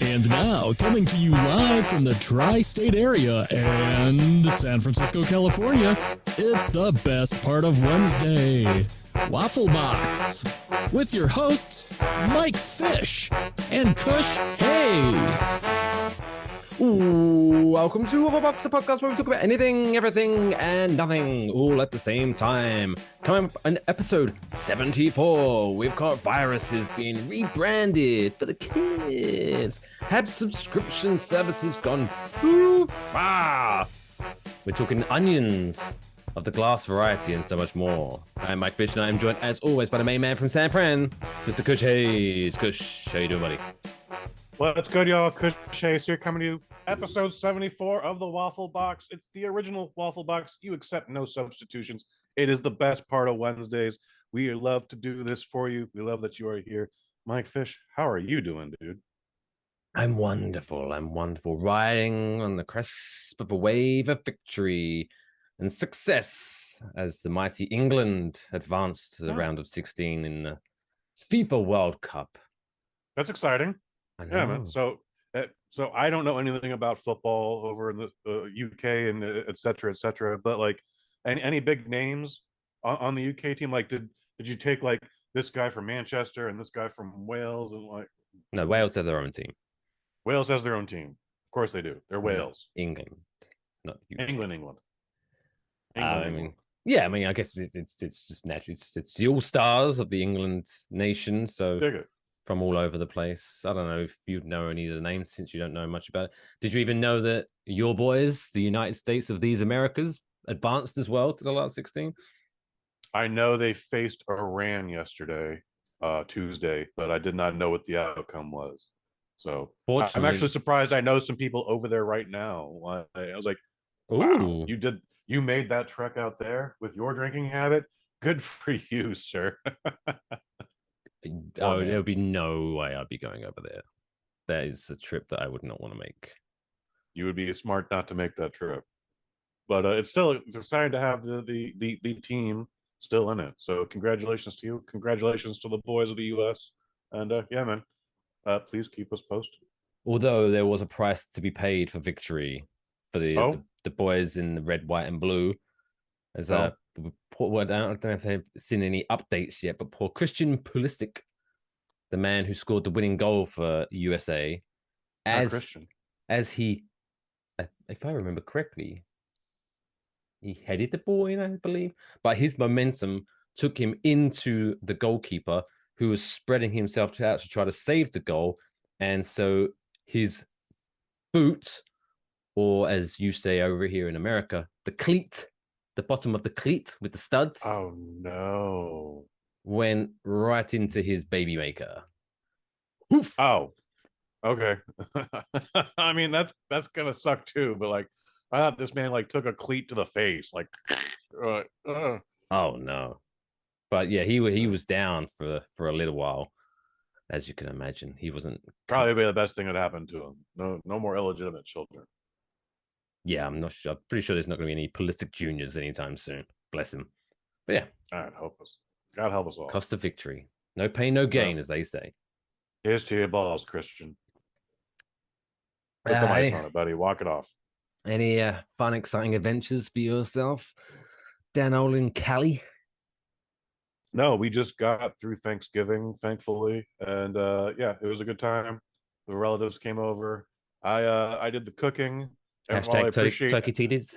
And now, coming to you live from the tri-state area and San Francisco, California, it's the best part of Wednesday, Waffle Box, with your hosts, Mike Fish and Kush Hayes. Ooh, welcome to Waffle Box, the podcast where we talk about anything, everything, and nothing all at the same time. Coming up on episode 74, we've got viruses being rebranded for the kids. Have subscription services gone too far? We're talking onions of the glass variety and so much more. I'm Mike Fish, and I'm joined, as always, by the main man from San Fran, Mr. Kush Hayes. Kush, how you doing, buddy? What's good, y'all? Kush Hayes here, coming to you. Episode 74 of the Waffle Box. It's the original Waffle Box. You accept no substitutions. It is the best part of Wednesdays. We love to do this for you. We love that you are here. Mike Fish, how are you doing, dude? I'm wonderful. I'm wonderful. Riding on the crest of a wave of victory and success as the mighty England advanced to the round of 16 in the FIFA World Cup. That's exciting. Yeah, man. So I don't know anything about football over in the UK and et cetera, but like any big names on the UK team? Like, did you take like this guy from Manchester and this guy from Wales and like? No, Wales have their own team. Wales has their own team. Of course they do. They're Wales. England, not UK. England. I mean, I guess it's just natural. It's the all stars of the England nation. So from all over the place. I don't know if you know any of the names since you don't know much about it. Did you even know that your boys, the United States of these Americas, advanced as well to the last 16? I know they faced Iran yesterday, Tuesday, but I did not know what the outcome was. So I'm actually surprised. I know some people over there right now. I was like, wow, you made that trek out there with your drinking habit. Good for you, sir. There'll be no way I'd be going over there. That is a trip that I would not want to make. You would be smart not to make that trip. But it's exciting to have the team still in it. So congratulations to you. Congratulations to the boys of the US. And yeah, man, please keep us posted. Although there was a price to be paid for victory for the boys in the red, white, and blue. As I don't know if they've seen any updates yet, but poor Christian Pulisic, the man who scored the winning goal for USA, as he, if I remember correctly, he headed the ball in, I believe, but his momentum took him into the goalkeeper, who was spreading himself out to try to save the goal, and so his boot, or as you say over here in America, the cleat. The bottom of the cleat with the studs. Oh no! Went right into his baby maker. Oof. Oh, okay. I mean, that's gonna suck too. But like, I thought this man like took a cleat to the face. Like, oh no! But yeah, he was down for a little while, as you can imagine. He wasn't probably be the best thing that happened to him. No more illegitimate children. Yeah, I'm not sure. I'm pretty sure there's not going to be any Pulisic Juniors anytime soon. Bless him. But yeah. God help us. God help us all. Cost of victory. No pain, no gain, as they say. Here's to your balls, Christian. Put some ice on it, buddy. Walk it off. Any fun, exciting adventures for yourself down old in Cali? No, we just got through Thanksgiving, thankfully. And yeah, it was a good time. The relatives came over. I did the cooking. Hashtag turkey titties.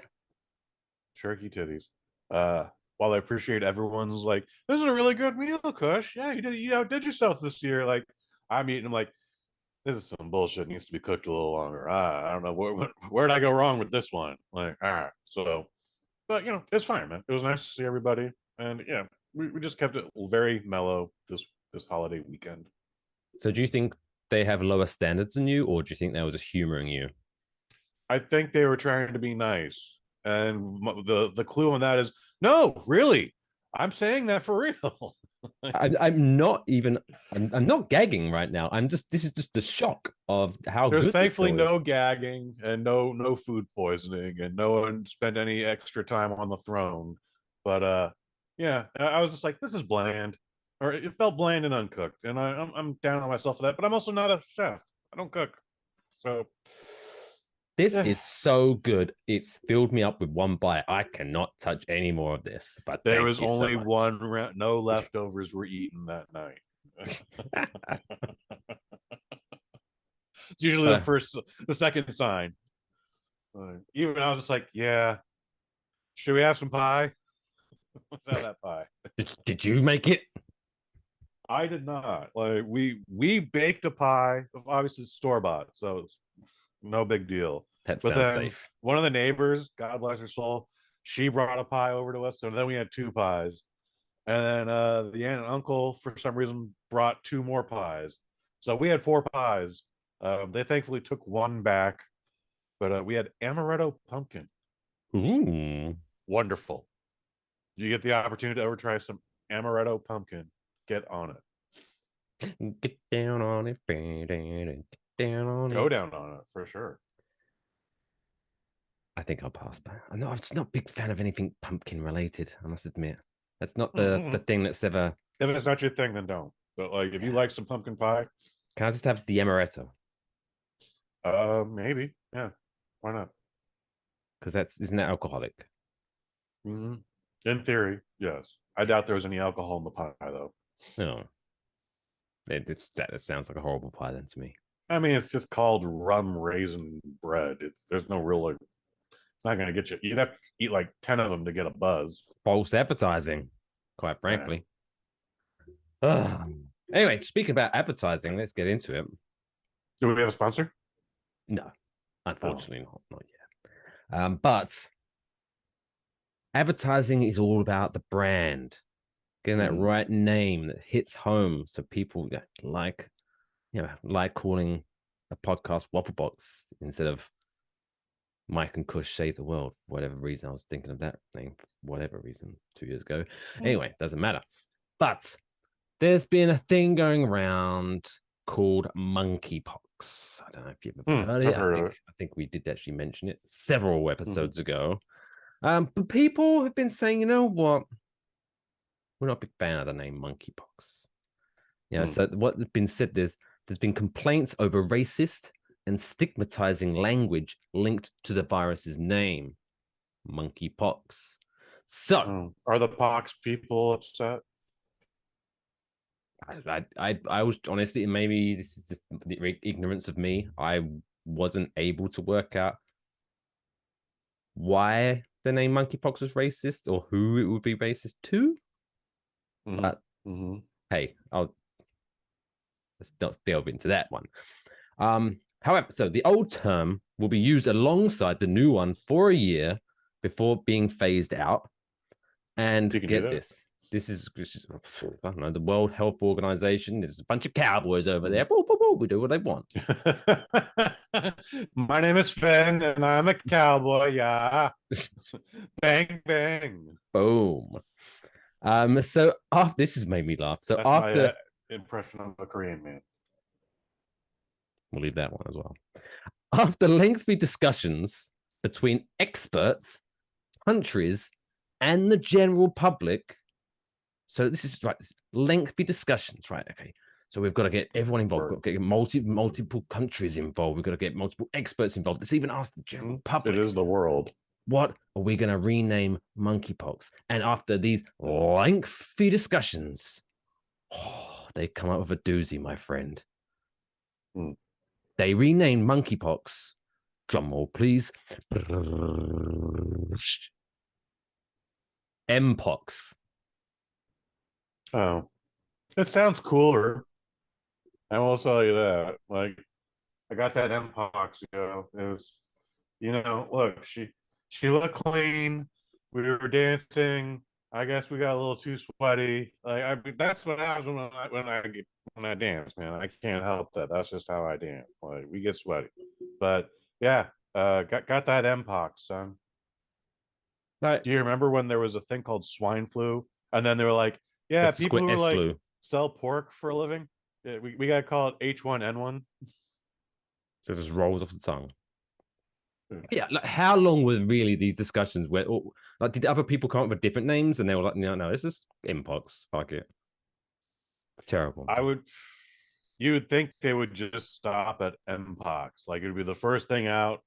Turkey titties. While I appreciate everyone's like, this is a really good meal, Kush. Yeah, you outdid yourself this year. Like, I'm eating. I'm like, this is some bullshit. It needs to be cooked a little longer. I don't know where did I go wrong with this one. Like, so, but it's fine, man. It was nice to see everybody, and yeah, we just kept it very mellow this holiday weekend. So, do you think they have lower standards than you, or do you think they were just humoring you? I think they were trying to be nice, and the clue on that is no, really. I'm saying that for real. I'm not gagging right now. This is just the shock of how there's good thankfully no gagging and no food poisoning, and no one spent any extra time on the throne. But yeah, I was just like, this is bland, or it felt bland and uncooked, and I'm down on myself for that. But I'm also not a chef. I don't cook. So this is so good. It's filled me up with one bite. I cannot touch any more of this. But there thank was you only so much. one round, no leftovers were eaten that night. It's usually the second sign. Even I was just like, yeah, should we have some pie? Let's have that pie. Did you make it? I did not. Like we baked a pie, obviously store bought, so it's no big deal. That But sounds then safe. one of the neighbors, God bless her soul, she brought a pie over to us, so then we had two pies. And then the aunt and uncle, for some reason, brought two more pies. So we had four pies. They thankfully took one back, but we had amaretto pumpkin. Ooh. Wonderful. You get the opportunity to ever try some amaretto pumpkin, get on it. Get down on it. Get down on Go it. down on it for sure. I think I'll pass by. I'm just not a big fan of anything pumpkin related, I must admit. That's not the thing that's ever. If it's not your thing, then don't. But like, if you like some pumpkin pie, Can I just have the amaretto? maybe, yeah, why not? Because isn't that alcoholic? Mm-hmm. In theory, yes. I doubt there was any alcohol in the pie, though. No. That sounds like a horrible pie then to me. I mean, it's just called rum raisin bread. There's no real like. It's not going to get you. You'd have to eat like 10 of them to get a buzz. False advertising, quite frankly. Anyway, speaking about advertising, let's get into it. Do we have a sponsor? No, unfortunately not yet. But advertising is all about the brand, getting that right name that hits home, so people like calling a podcast Waffle Box instead of Mike and Kush Save the World. For whatever reason, I was thinking of that name. For whatever reason, 2 years ago. Anyway, doesn't matter. But there's been a thing going around called monkeypox. I don't know if you've ever heard of it. I think we did actually mention it several episodes ago. But people have been saying, you know what? We're not a big fan of the name monkeypox. So what's been said, there's been complaints over racist and stigmatizing language linked to the virus's name, monkeypox. So, are the pox people upset? I was honestly, maybe this is just the ignorance of me. I wasn't able to work out why the name monkeypox was racist or who it would be racist to. But hey, let's not delve into that one. However, so the old term will be used alongside the new one for a year before being phased out. And get this. This is, I don't know, the World Health Organization. There's a bunch of cowboys over there. We do what they want. My name is Finn, and I'm a cowboy. Yeah. Bang, bang. Boom. So after this has made me laugh. So that's after my impression of a Korean man. We'll leave that one as well. After lengthy discussions between experts, countries, and the general public. So this is right. Lengthy discussions, right? Okay. So we've got to get everyone involved. We've got to get multiple countries involved. We've got to get multiple experts involved. Let's even ask the general public. It is the world. What are we going to rename monkeypox? And after these lengthy discussions, they come up with a doozy, my friend. They renamed monkeypox. Drum roll, please. Mpox. Oh, it sounds cooler. I will tell you that. Like, I got that Mpox. It was, look, she looked clean. We were dancing. I guess we got a little too sweaty. Like, that's what happens when I dance, man. I can't help that. That's just how I dance. Like, we get sweaty. But yeah, got that Mpox, son. Right. Do you remember when there was a thing called swine flu, and then they were like, yeah, people who were like flu. Sell pork for a living? Yeah, we gotta call it H1N1. So it just rolls off the tongue. Yeah, like how long were really these discussions where like did other people come up with different names and they were like, no, this is Mpox. Fuck it. Terrible. You would think they would just stop at Mpox, like it would be the first thing out,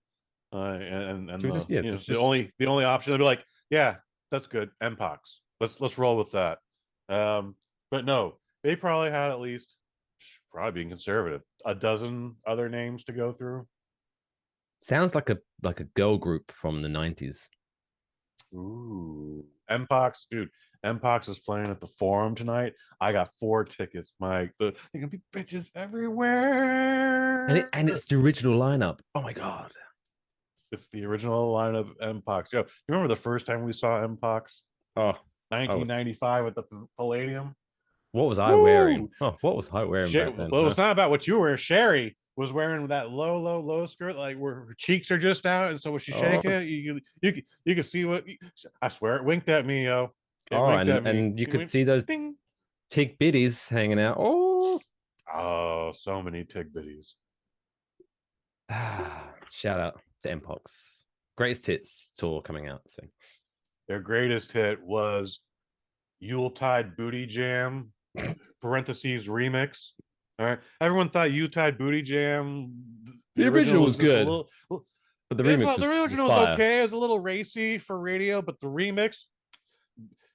and Should we the just yeah, you know just the only option they'd be like, yeah, that's good, Mpox. Let's roll with that. Um, but no, they probably had at least, probably being conservative, a dozen other names to go through. sounds like a girl group from the 90s. Ooh, Mpox, dude. Mpox is playing at the Forum tonight. I got 4 tickets, Mike. They're gonna be bitches everywhere. And it's the original lineup. Oh my god. It's the original lineup of Mpox. Yo, you remember the first time we saw Mpox? Oh, I was 1995 at the Palladium. what was I wearing? Woo! Oh, what was I wearing back then? Well, it's not about what you were. Sherry was wearing that low skirt, like where her cheeks are just out, and so when she shake Oh, it, you can see what. I swear, it winked at me, yo. It oh, winked at me. and you It could went, see those ding. tig biddies hanging out. Oh, Oh, so many tick bitties. shout out to Mpox. Greatest Hits tour coming out soon. Their greatest hit was Yuletide Booty Jam parentheses remix. All right, everyone thought Yuletide Booty Jam. The original was just a good, little. but the remix The original was was fire. okay. It was a little racy for radio, but the remix,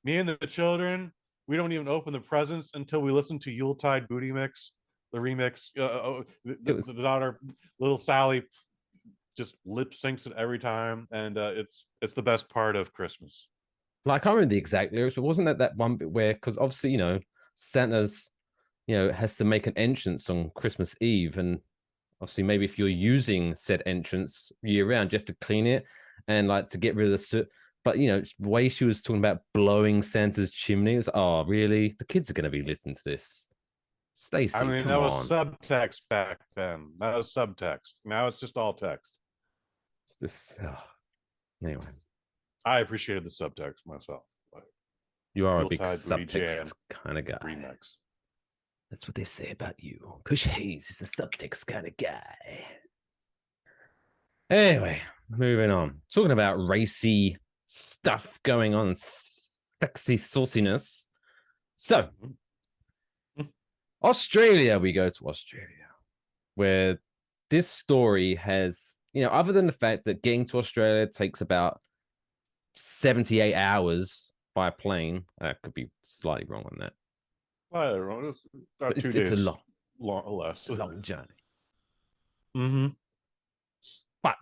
me and the children, we don't even open the presents until we listen to Yuletide Booty Mix, the remix. The daughter, little Sally, just lip syncs it every time, and it's the best part of Christmas. Like I can't remember the exact lyrics, but wasn't that one bit where, because obviously Santa's has to make an entrance on Christmas Eve, and obviously maybe if you're using said entrance year round, you have to clean it and like to get rid of the soot. But the way she was talking about blowing Santa's chimney, it was really, the kids are going to be listening to this. Stacey, I mean, come that was on. subtext back then. That was subtext. Now it's just all text. It's this anyway. I appreciated the subtext myself. Like, You are a big Yuletide Booty Jam subtext kind of guy. remix. That's what they say about you. Kush Hayes is a subtext kind of guy. Anyway, moving on. Talking about racy stuff going on, sexy sauciness. So, Australia, we go to Australia, where this story has, other than the fact that getting to Australia takes about 78 hours by plane. I could be slightly wrong on that. I don't know. It's about 2 days. It's a less. long journey. Mm-hmm. But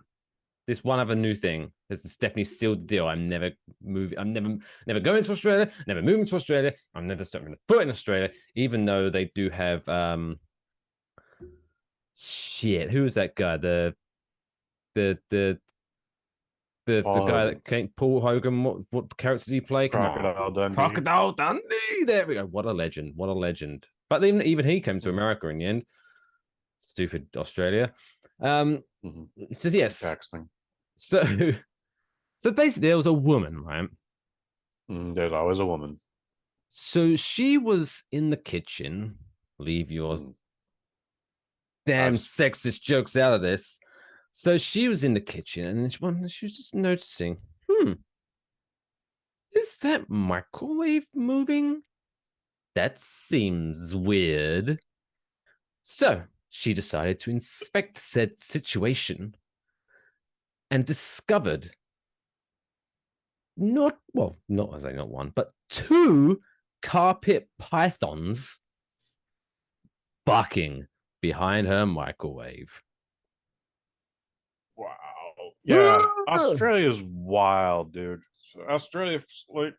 this one other new thing has definitely sealed the deal. I'm never moving. I'm never going to Australia. Never moving to Australia. I'm never stepping a foot in Australia, even though they do have shit. Who was that guy? The guy that came, Paul Hogan. What character did he play? Crocodile Dundee. Crocodile Dundee. There we go. What a legend. What a legend. But even he came to America in the end. Stupid Australia. So yes. Tax thing. So basically there was a woman, right? There's always a woman. So she was in the kitchen. Leave your damn sexist jokes out of this. So she was in the kitchen and she was just noticing, is that microwave moving? That seems weird. So she decided to inspect said situation and discovered not one, but 2 carpet pythons barking behind her microwave. Wow. Yeah. Australia's wild, dude. Australia, like,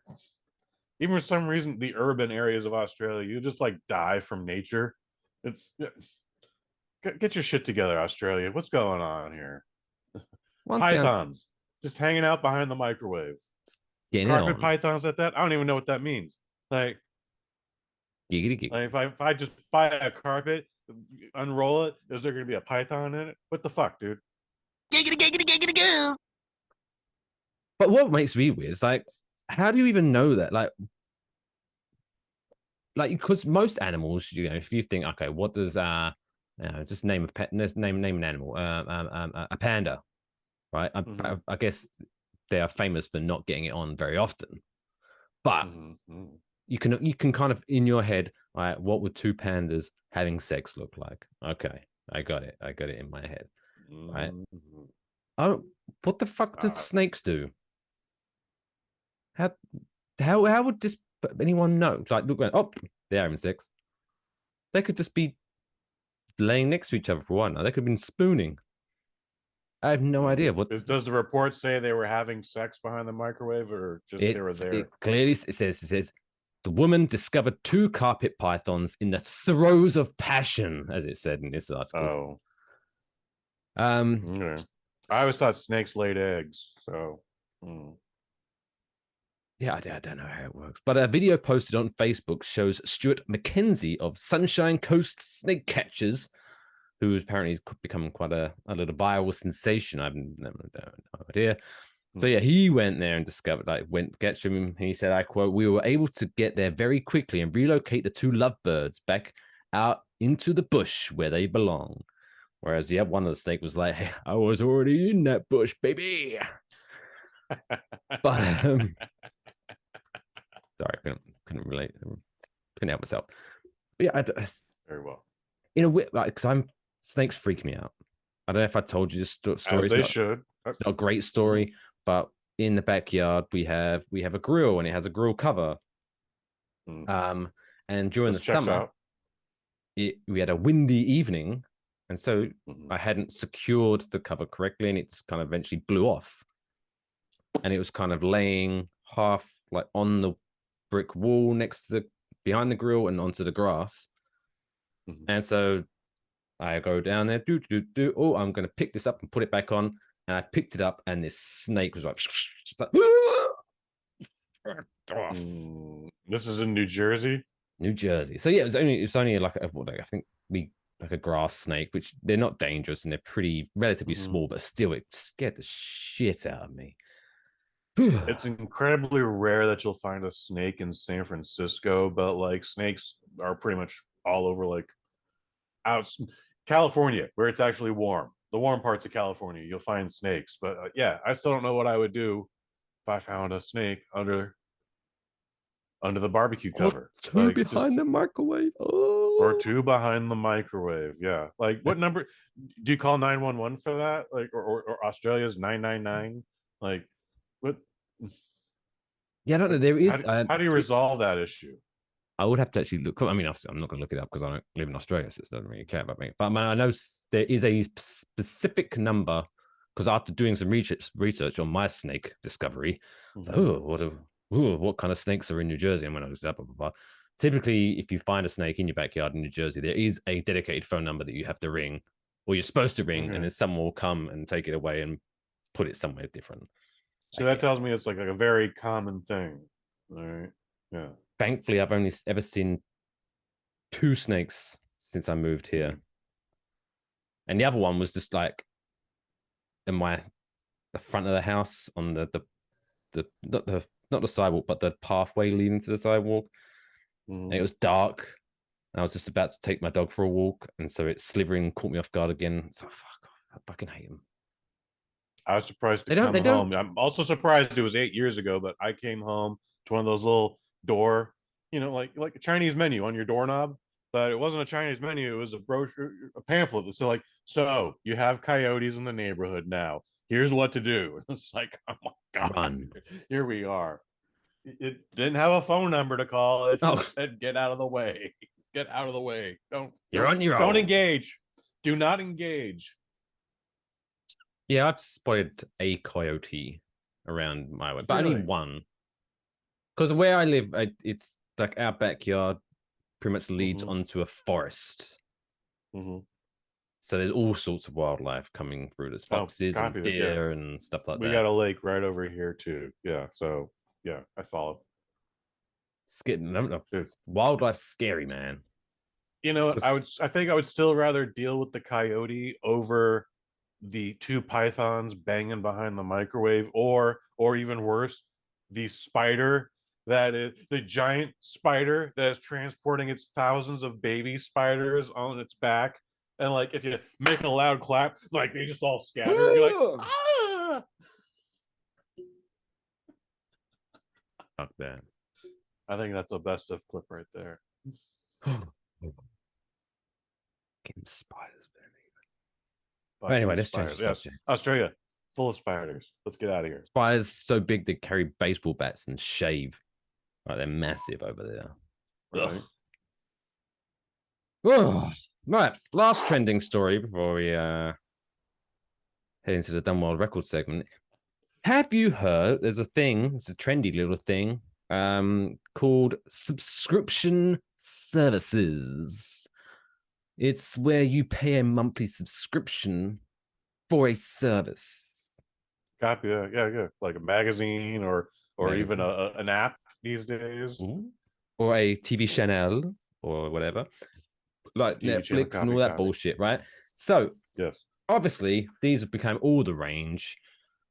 even for some reason, the urban areas of Australia, you just like die from nature. It's get your shit together, Australia. What's going on here? Pythons just hanging out behind the microwave. Carpet pythons at that? I don't even know what that means. Like, if I just buy a carpet, unroll it, is there going to be a python in it? What the fuck, dude? But what makes me weird is like, how do you even know that? Like because most animals, if you think, okay, what does just name a pet, name an animal, a panda, right? I guess they are famous for not getting it on very often, but you can kind of in your head, all right, what would two pandas having sex look like? Okay, I got it in my head, right? Oh, what the fuck did snakes do? How would this anyone know? Like, look, oh, they're having sex. They could just be laying next to each other for one. They could have been spooning. I have no idea. What does the report say? They were having sex behind the microwave, or just they were there? It clearly says the woman discovered two carpet pythons in the throes of passion, as it said in this article. Okay. I always thought snakes laid eggs. So, yeah, I don't know how it works. But a video posted on Facebook shows Stuart McKenzie of Sunshine Coast Snake Catchers, who apparently has become quite a little viral sensation. I've no idea. So yeah, he went there and discovered, went get him. He said, I quote, "We were able to get there very quickly and relocate the two lovebirds back out into the bush where they belong." Whereas, yeah, one of the snake was like, "Hey, I was already in that bush, baby." But sorry, couldn't relate, couldn't help myself. But yeah, very well. In a way, because snakes freak me out. I don't know if I told you this story. As they should. It's not a great story. But in the backyard, we have a grill, and it has a grill cover. And during the summer, we had a windy evening, and so I hadn't secured the cover correctly, and it's kind of eventually blew off. And it was kind of laying half like on the brick wall behind the grill and onto the grass. And so I go down there, oh, I'm going to pick this up and put it back on. And I picked it up, and this snake was like, This is in New Jersey. New Jersey. So yeah, it was only like I think like a grass snake, which they're not dangerous and they're pretty relatively small, but still, it scared the shit out of me. It's incredibly rare that you'll find a snake in San Francisco, but like snakes are pretty much all over, like out California, where it's actually warm. The warm parts of California, you'll find snakes. But yeah, I still don't know what I would do if I found a snake under the barbecue cover. Two behind the microwave. Oh. Or two behind the microwave. Yeah. Like, what number do you call 911 for that? Like, or Australia's 999? Like, what? Yeah, I don't know. There is. How do you resolve that issue? I would have to actually look. I mean, I'm not going to look it up because I don't live in Australia, so it doesn't really care about me. But I know there is a specific number, because after doing some research on my snake discovery, what kind of snakes are in New Jersey? And when I looked it up, typically, if you find a snake in your backyard in New Jersey, there is a dedicated phone number that you have to ring, or you're supposed to ring, and then someone will come and take it away and put it somewhere different. So that tells me it's like a very common thing. All right. Yeah. Thankfully, I've only ever seen two snakes since I moved here. And the other one was just like in the front of the house on the not the sidewalk, but the pathway leading to the sidewalk. And it was dark. And I was just about to take my dog for a walk, and so it slithering caught me off guard again. So fuck, I fucking hate him. I was surprised to come home. I'm also surprised it was 8 years ago, but I came home to one of those little door, like a Chinese menu on your doorknob, but it wasn't a Chinese menu. It was a brochure, a pamphlet that said so you have coyotes in the neighborhood now. Here's what to do. It's like, oh my God, run. Here we are. It didn't have a phone number to call. It just said, get out of the way. Get out of the way. You're on your own. Don't engage. Do not engage. Yeah, I've spotted a coyote around my way, but only one. Because where I live, it's like our backyard pretty much leads onto a forest. So there's all sorts of wildlife coming through. There's foxes and deer and stuff like that. We got a lake right over here too. Yeah, so yeah, I follow. Wildlife's scary, man. I think I would still rather deal with the coyote over the two pythons banging behind the microwave, or even worse, the spider that is the giant spider that is transporting its thousands of baby spiders on its back, and like if you make a loud clap, like they just all scatter. You're like, ah! Fuck that. I think that's a best of clip right there. Getting spiders, man. Fucking Anyway, let's change spiders. the Yes, subject. Australia, full of spiders. Let's get out of here. Spiders so big they carry baseball bats and shave. Like they're massive over there. Right. Ugh. Right, last trending story before we head into the Dumb World Record segment. Have you heard? There's a thing. It's a trendy little thing called subscription services. It's where you pay a monthly subscription for a service. Copy. Yeah. Like a magazine or even Magazine. an app these days. Or a TV channel or whatever. Like TV channel, Netflix and all that bullshit, right? So yes, obviously these have become all the range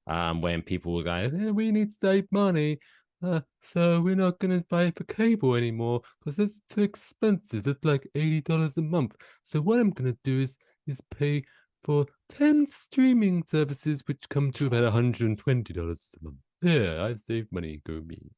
when people were going, we need to save money. So we're not going to pay for cable anymore because it's too expensive. It's like $80 a month. So what I'm going to do is pay for 10 streaming services, which come to about $120 a month. Yeah, I've saved money. Go me.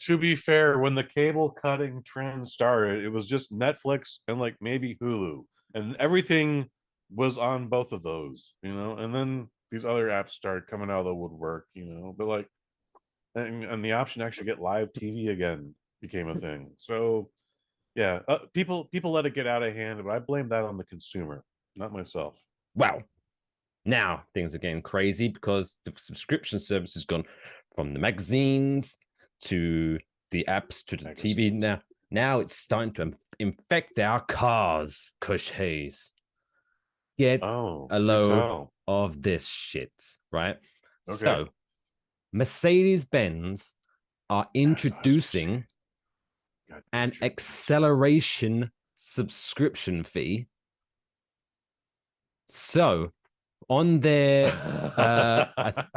to be fair, when the cable cutting trend started, it was just Netflix and like maybe Hulu, and everything was on both of those, and then these other apps started coming out of the woodwork, but like, and the option to actually get live TV again became a thing. So yeah, people let it get out of hand, but I blame that on the consumer, not myself. Wow. Now things are getting crazy because the subscription service has gone from the magazines to the apps to the TV. Now it's starting to infect our cars. Kush Hayes. Get a load of this shit, right? Okay. So Mercedes-Benz are introducing an acceleration subscription fee. So on their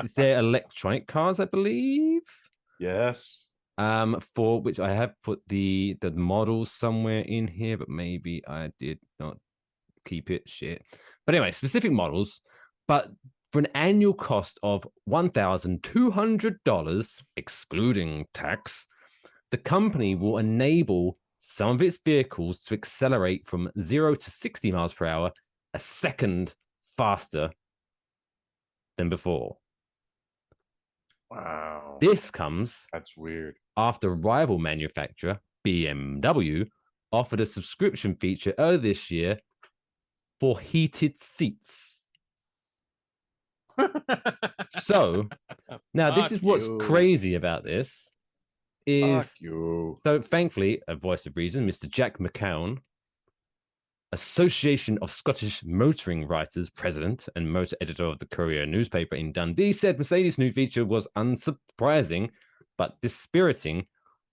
is their electronic cars, I believe. Yes. For which I have put the models somewhere in here, but maybe I did not keep it. Shit. But anyway, specific models, but for an annual cost of $1,200, excluding tax, the company will enable some of its vehicles to accelerate from 0 to 60 miles per hour a second faster than before. Wow. This comes that's weird after rival manufacturer BMW offered a subscription feature earlier this year for heated seats. So now this is what's crazy about this is so thankfully a voice of reason, Mr. Jack McCown, Association of Scottish Motoring Writers president and motor editor of the Courier newspaper in Dundee, said Mercedes' new feature was unsurprising but dispiriting.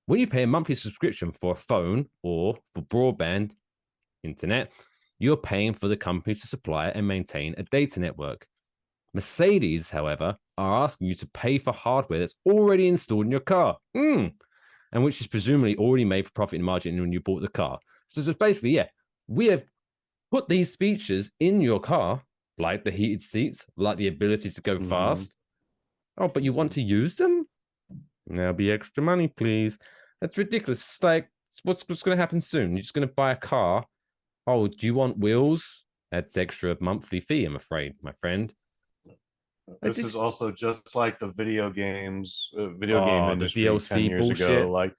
When you pay a monthly subscription for a phone or for broadband internet, you're paying for the company to supply and maintain a data network. Mercedes, however, are asking you to pay for hardware that's already installed in your car, and which is presumably already made for profit and margin when you bought the car. So it's basically, yeah, we have put these features in your car, like the heated seats, like the ability to go fast. Oh, but you want to use them? There'll be extra money, please. That's ridiculous. It's like, what's going to happen soon? You're just going to buy a car. Oh, do you want wheels? That's extra monthly fee, I'm afraid, my friend. This is also just like the video games, game industry the DLC 10 years bullshit. ago. Like,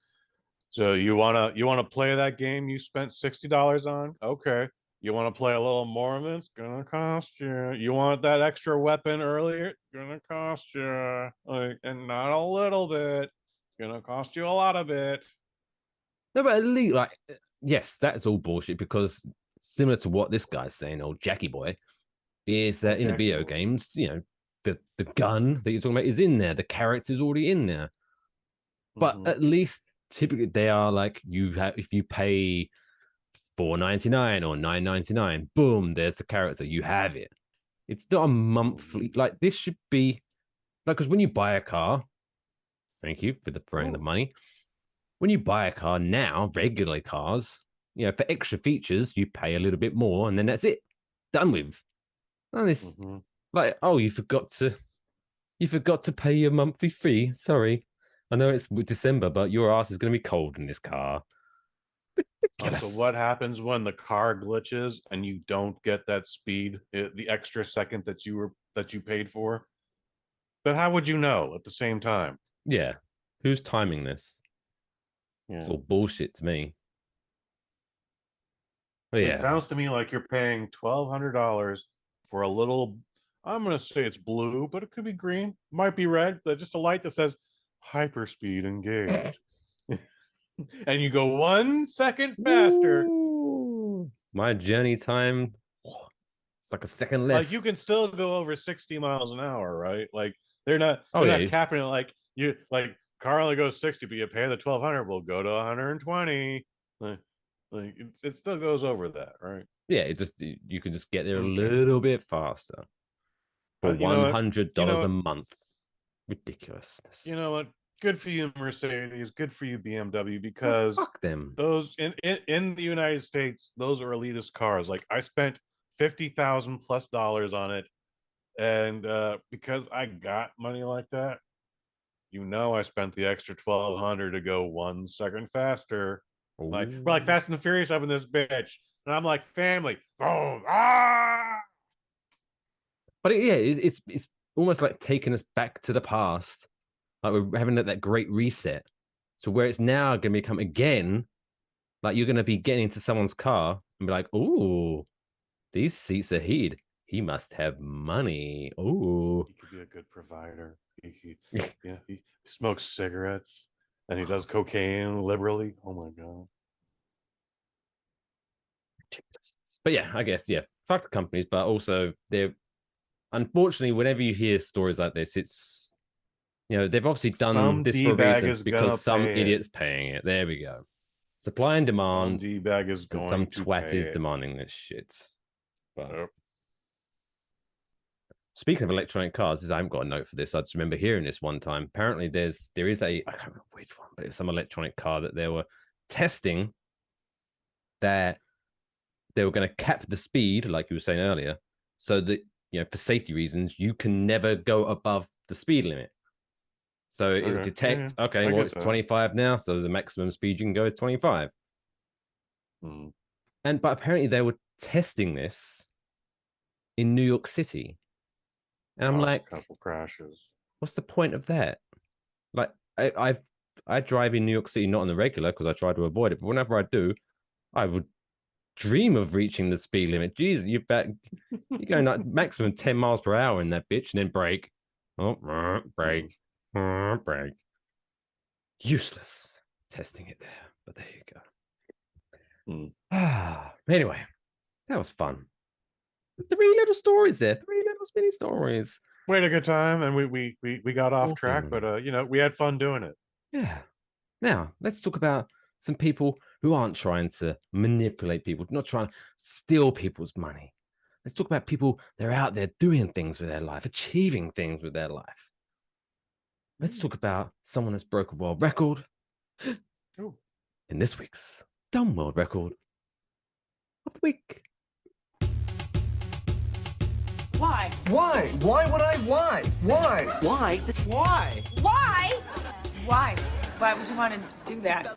so you wanna play that game you spent $60 on? Okay. You want to play a little more of it? It's gonna cost you. You want that extra weapon earlier? It's gonna cost you. Like, and not a little bit. It's gonna cost you a lot of it. No, but at least, like, yes, that's all bullshit because similar to what this guy's saying, old Jackie boy, is that in the video games, the gun that you're talking about is in there. The character's already in there. But at least typically they are like, if you pay $4.99 or $9.99, boom, there's the character. You have it. It's not a monthly, like this should be like, because when you buy a car, thank you for throwing the money. When you buy a car now, regular cars, for extra features, you pay a little bit more and then that's it. Done with. And this like, oh, you forgot to pay your monthly fee. Sorry. I know it's December, but your ass is going to be cold in this car. Ridiculous. So what happens when the car glitches and you don't get that speed, the extra second that you paid for? But how would you know at the same time? Yeah. Who's timing this? Yeah. It's all bullshit to me. But It yeah. sounds to me like you're paying $1,200 for a little. I'm going to say it's blue, but it could be green, might be red. But just a light that says hyperspeed engaged, and you go 1 second faster. Ooh, my journey time, it's like a second less. Like you can still go over 60 miles an hour, right? Like they're not capping it. Like you like car only goes 60, but you pay the 1,200. We'll go to 120. Like it still goes over that, right? Yeah, it just you can just get there a little bit faster for $100 a month. Ridiculousness. You know what? Good for you, Mercedes. Good for you, BMW, because fuck them. Those in the United States, those are elitist cars. Like I spent $50,000+ on it, and because I got money like that, I spent the extra 1,200 to go 1 second faster. Like we're like Fast and Furious up in this bitch, and I'm like family. Oh, But it's almost like taking us back to the past. Like we're having that great reset. So where it's now going to become again, like you're going to be getting into someone's car and be like, "Oh, these seats are heated. He must have money. Oh, he could be a good provider. He smokes cigarettes and he does cocaine liberally. Oh my god." But yeah, I guess fuck the companies, but also they're unfortunately whenever you hear stories like this, it's they've obviously done this for a reason because some idiot's paying it. There we go. Supply and demand. Some D-bag is going some to twat pay is it. demanding this shit. But Yep. Speaking of electronic cars, I haven't got a note for this. I just remember hearing this one time. Apparently, there is I can't remember which one, but it was some electronic car that they were testing that they were going to cap the speed, like you were saying earlier, so that for safety reasons, you can never go above the speed limit. So it would detect, it's 25 now, so the maximum speed you can go is 25. But apparently they were testing this in New York City. And I'm like, a couple crashes. What's the point of that? Like, I drive in New York City, not on the regular because I try to avoid it. But whenever I do, I would dream of reaching the speed limit. Jesus, you're going like maximum 10 miles per hour in that bitch and then brake. Oh, brake. Brake. Useless testing it there. But there you go. Anyway, that was fun. 3 little stories there. 3 little mini stories. We had a good time, and we got off track, but we had fun doing it. Yeah. Now let's talk about some people who aren't trying to manipulate people, not trying to steal people's money. Let's talk about people that are out there doing things with their life, achieving things with their life. Let's talk about someone that's broke a world record in this week's Dumb World Record of the Week. Why? Why? Why would I? Why? Why? Why? Why? Why? Why? Why would you want to do that?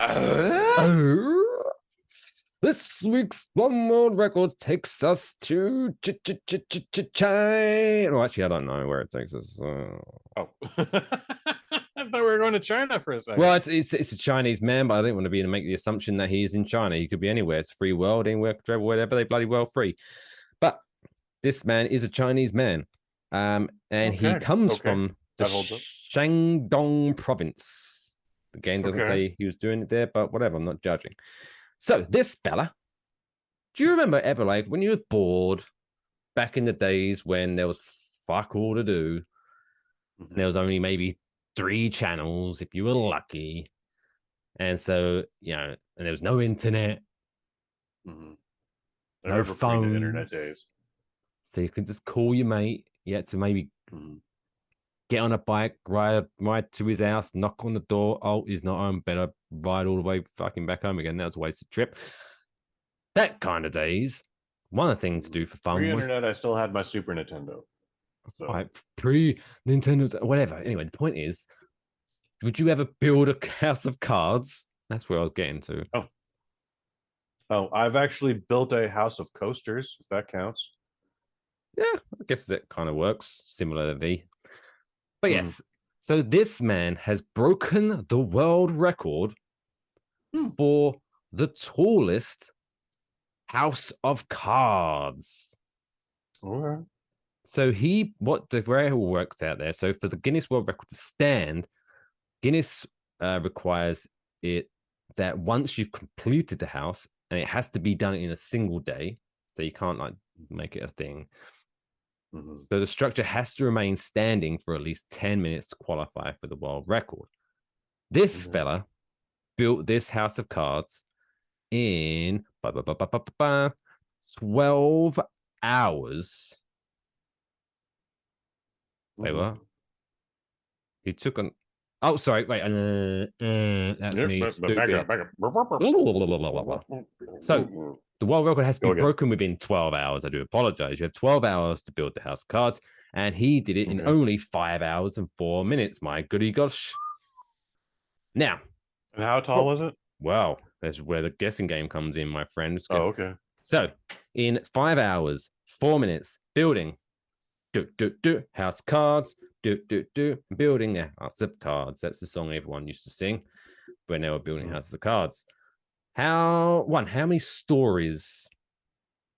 This week's Dumb World Record takes us to China. Oh, actually, I don't know where it takes us. I thought we were going to China for a second. Well, it's a Chinese man, but I didn't want to make the assumption that he is in China. He could be anywhere. It's a free world, anywhere, travel, whatever. They bloody well free. But this man is a Chinese man, and he comes from the Shandong province. The game doesn't say he was doing it there, but whatever. I'm not judging. So this fella, do you remember ever, like, when you were bored back in the days when there was fuck all to do? There was only maybe 3 channels if you were lucky, and so and there was no internet, no phone, internet days. So you could just call your mate. You had to maybe get on a bike, ride to his house, knock on the door. Oh, he's not home. Better ride all the way fucking back home again. That was a wasted trip. That kind of days. One of the things to do for fun was pre-internet. I still had my Super Nintendo. So pre-Nintendo, whatever. Anyway, the point is, would you ever build a house of cards? That's where I was getting to. Oh, I've actually built a house of coasters, if that counts. Yeah, I guess that kind of works similarly. But yes, so this man has broken the world record for the tallest house of cards. All right. So what the way it works out there. So for the Guinness World Record to stand, Guinness requires it that once you've completed the house, and it has to be done in a single day, so you can't like make it a thing. So the structure has to remain standing for at least 10 minutes to qualify for the world record. This fella built this house of cards in 12 hours. Wait, what? He took an. Oh, sorry. Wait. That's me. So the world record has to be broken within 12 hours. I do apologize. You have 12 hours to build the house of cards, and he did it in only 5 hours and 4 minutes. My goody gosh. Now. And how tall was it? Well, that's where the guessing game comes in, my friend. Oh, okay. So in 5 hours, 4 minutes, building. House of cards. Building a house of cards. That's the song everyone used to sing when they were building houses of cards. How many stories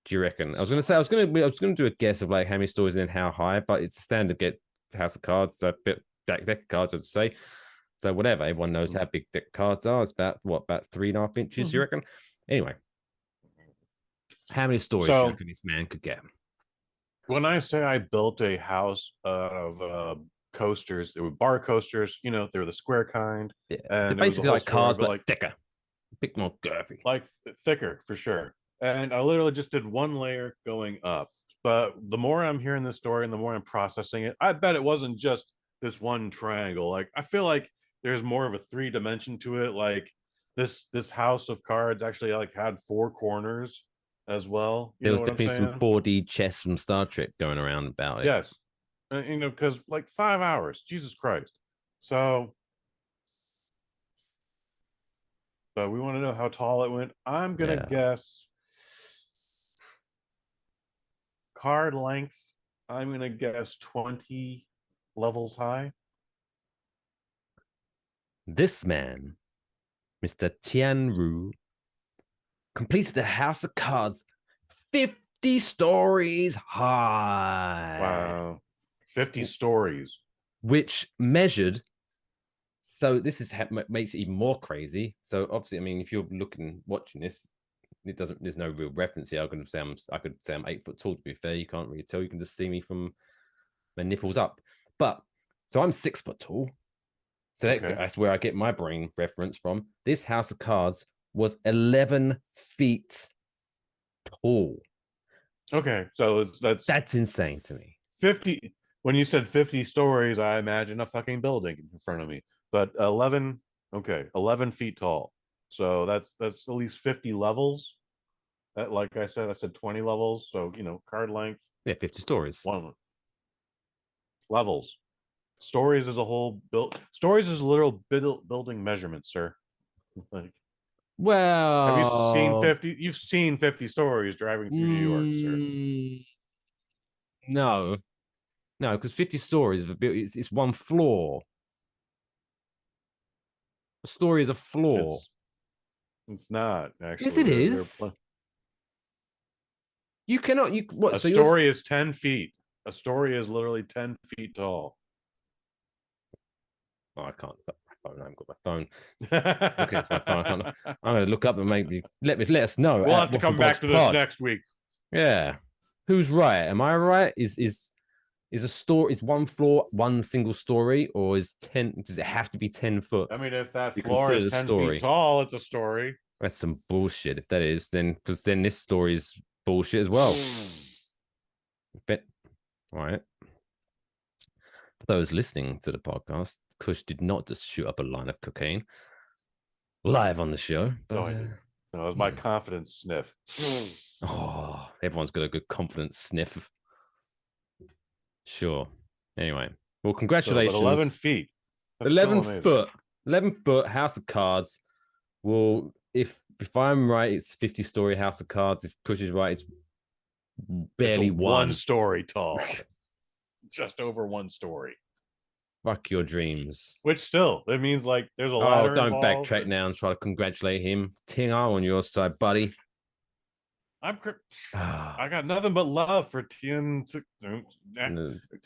do you reckon? I was gonna do a guess of like how many stories and how high, but it's a standard get house of cards, so deck of cards, I'd say. So whatever, everyone knows how big deck cards are. It's about 3.5 inches, you reckon? Anyway, how many stories do you reckon this man could get? When I say I built a house of coasters, they were bar coasters, they were the square kind. Yeah, and they're basically like cards, but like thicker, a bit more girthy. Like thicker, for sure. And I literally just did one layer going up. But the more I'm hearing this story and the more I'm processing it, I bet it wasn't just this one triangle. Like, I feel like there's more of a 3-dimension to it. Like this house of cards actually like had 4 corners as well. There was definitely some 4D chess from Star Trek going around about it. Yes. Because like 5 hours, Jesus Christ. So, but we want to know how tall it went. I'm going to guess card length. I'm going to guess 20 levels high. This man, Mr. Tianru, completes the house of cards 50 stories high. Wow. 50 stories. Which measured. So this is makes it even more crazy. So obviously, I mean, if you're watching this, there's no real reference here. I could say I'm 8 foot tall, to be fair. You can't really tell. You can just see me from my nipples up. But so I'm 6 foot tall. So that's where I get my brain reference from. This house of cards was 11 feet tall. Okay, so that's insane to me. 50. When you said 50 stories, I imagine a fucking building in front of me. But 11 feet tall. So that's at least 50 levels. Like I said 20 levels. So card length. Yeah, 50 stories. One levels. Stories is a whole stories is literal building measurement, sir. Like, well, have you seen 50? You've seen 50 stories driving through New York, sir. No, because 50 stories of a building, it's one floor. A story is a floor. It's not actually. Yes, it is. You cannot. A story is 10 feet. A story is literally 10 feet tall. Oh, I can't. I haven't got my phone. Okay, it's my phone. I'm going to look up and let us know. We'll have to come back to this next week. Yeah, who's right? Am I right? Is a store is one floor, one single story, or is 10? Does it have to be 10 foot? I mean, if that floor is 10 feet tall, it's a story. That's some bullshit. If that is, then this story is bullshit as well. But all right. For those listening to the podcast, Kush did not just shoot up a line of cocaine live on the show. But, no, I didn't. No, it was my confidence sniff. Oh, everyone's got a good confidence sniff. Sure. Anyway, well, congratulations. So, 11 feet. That's 11 foot. 11-foot house of cards. Well, if I'm right, it's 50-story house of cards. If Kush is right, it's barely it's one story tall. Just over one story. Fuck your dreams. Which still, it means like there's a ladder don't involved. backtrack now and try to congratulate him. Ting on your side, buddy. I got nothing but love for Tien. So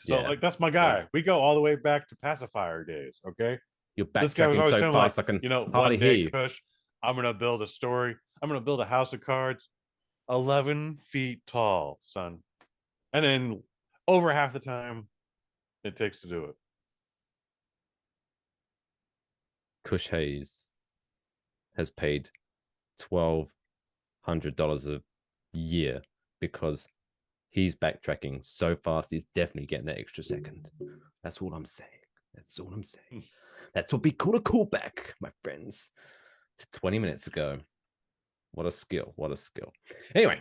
like that's my guy. Yeah. We go all the way back to pacifier days. Okay, you're backtracking so fast. Like, I can hardly hear you. Kush, I'm gonna build a story. I'm gonna build a house of cards, 11 feet tall, son, and then over half the time it takes to do it. Kush Hayes has paid $1,200 a year because he's backtracking so fast. He's definitely getting that extra second. That's all I'm saying. That's all I'm saying. That's what we call a callback, my friends. To 20 minutes ago. What a skill. What a skill. Anyway,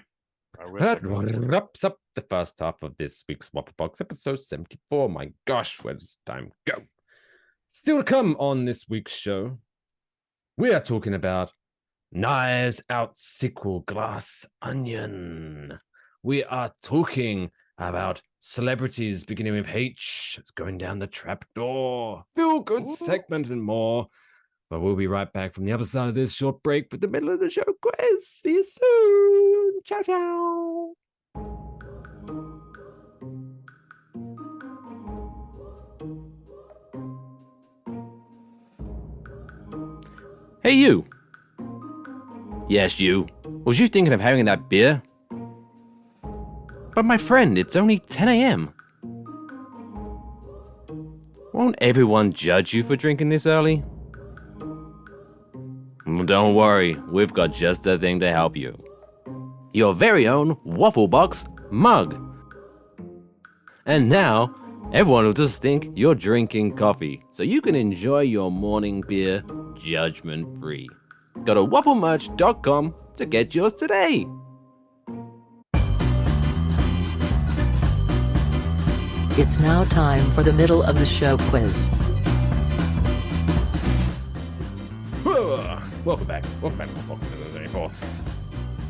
that wraps up the first half of this week's Waffle Box, episode 74. My gosh, where does time go? Still to come on this week's show, we are talking about Knives Out sequel Glass Onion. We are talking about celebrities beginning with H, going down the trapdoor, feel good segment and more. But we'll be right back from the other side of this short break with the middle of the show quiz. See you soon. Ciao, ciao. Hey, you. Yes, you. Was you thinking of having that beer? But my friend, it's only 10 a.m. Won't everyone judge you for drinking this early? Don't worry, we've got just the thing to help you. Your very own Waffle Box mug. And now, everyone will just think you're drinking coffee, so you can enjoy your morning beer judgment-free. Go to wafflemerch.com to get yours today. It's now time for the middle of the show quiz. Welcome back. Welcome back to Box 74.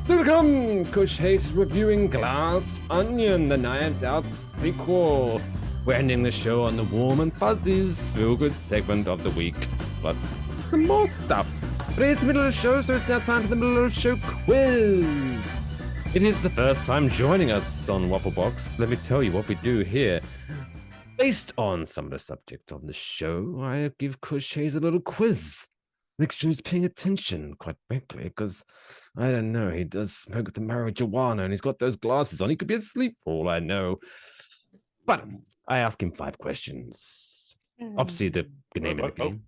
Here we come. Kush Hayes reviewing Glass Onion, the Knives Out sequel. We're ending the show on the warm and fuzzies feel-good segment of the week, plus some more stuff. But it's the middle of the show, so it's now time for the middle of the show quiz. It is the first time joining us on Waffle Box. Let me tell you what we do here. Based on some of the subject of the show, I give Kush Hayes a little quiz. Make sure he's paying attention, quite frankly, because, I don't know, he does smoke the marijuana and he's got those glasses on. He could be asleep for all I know. But I ask him 5 questions. Obviously, the name of the game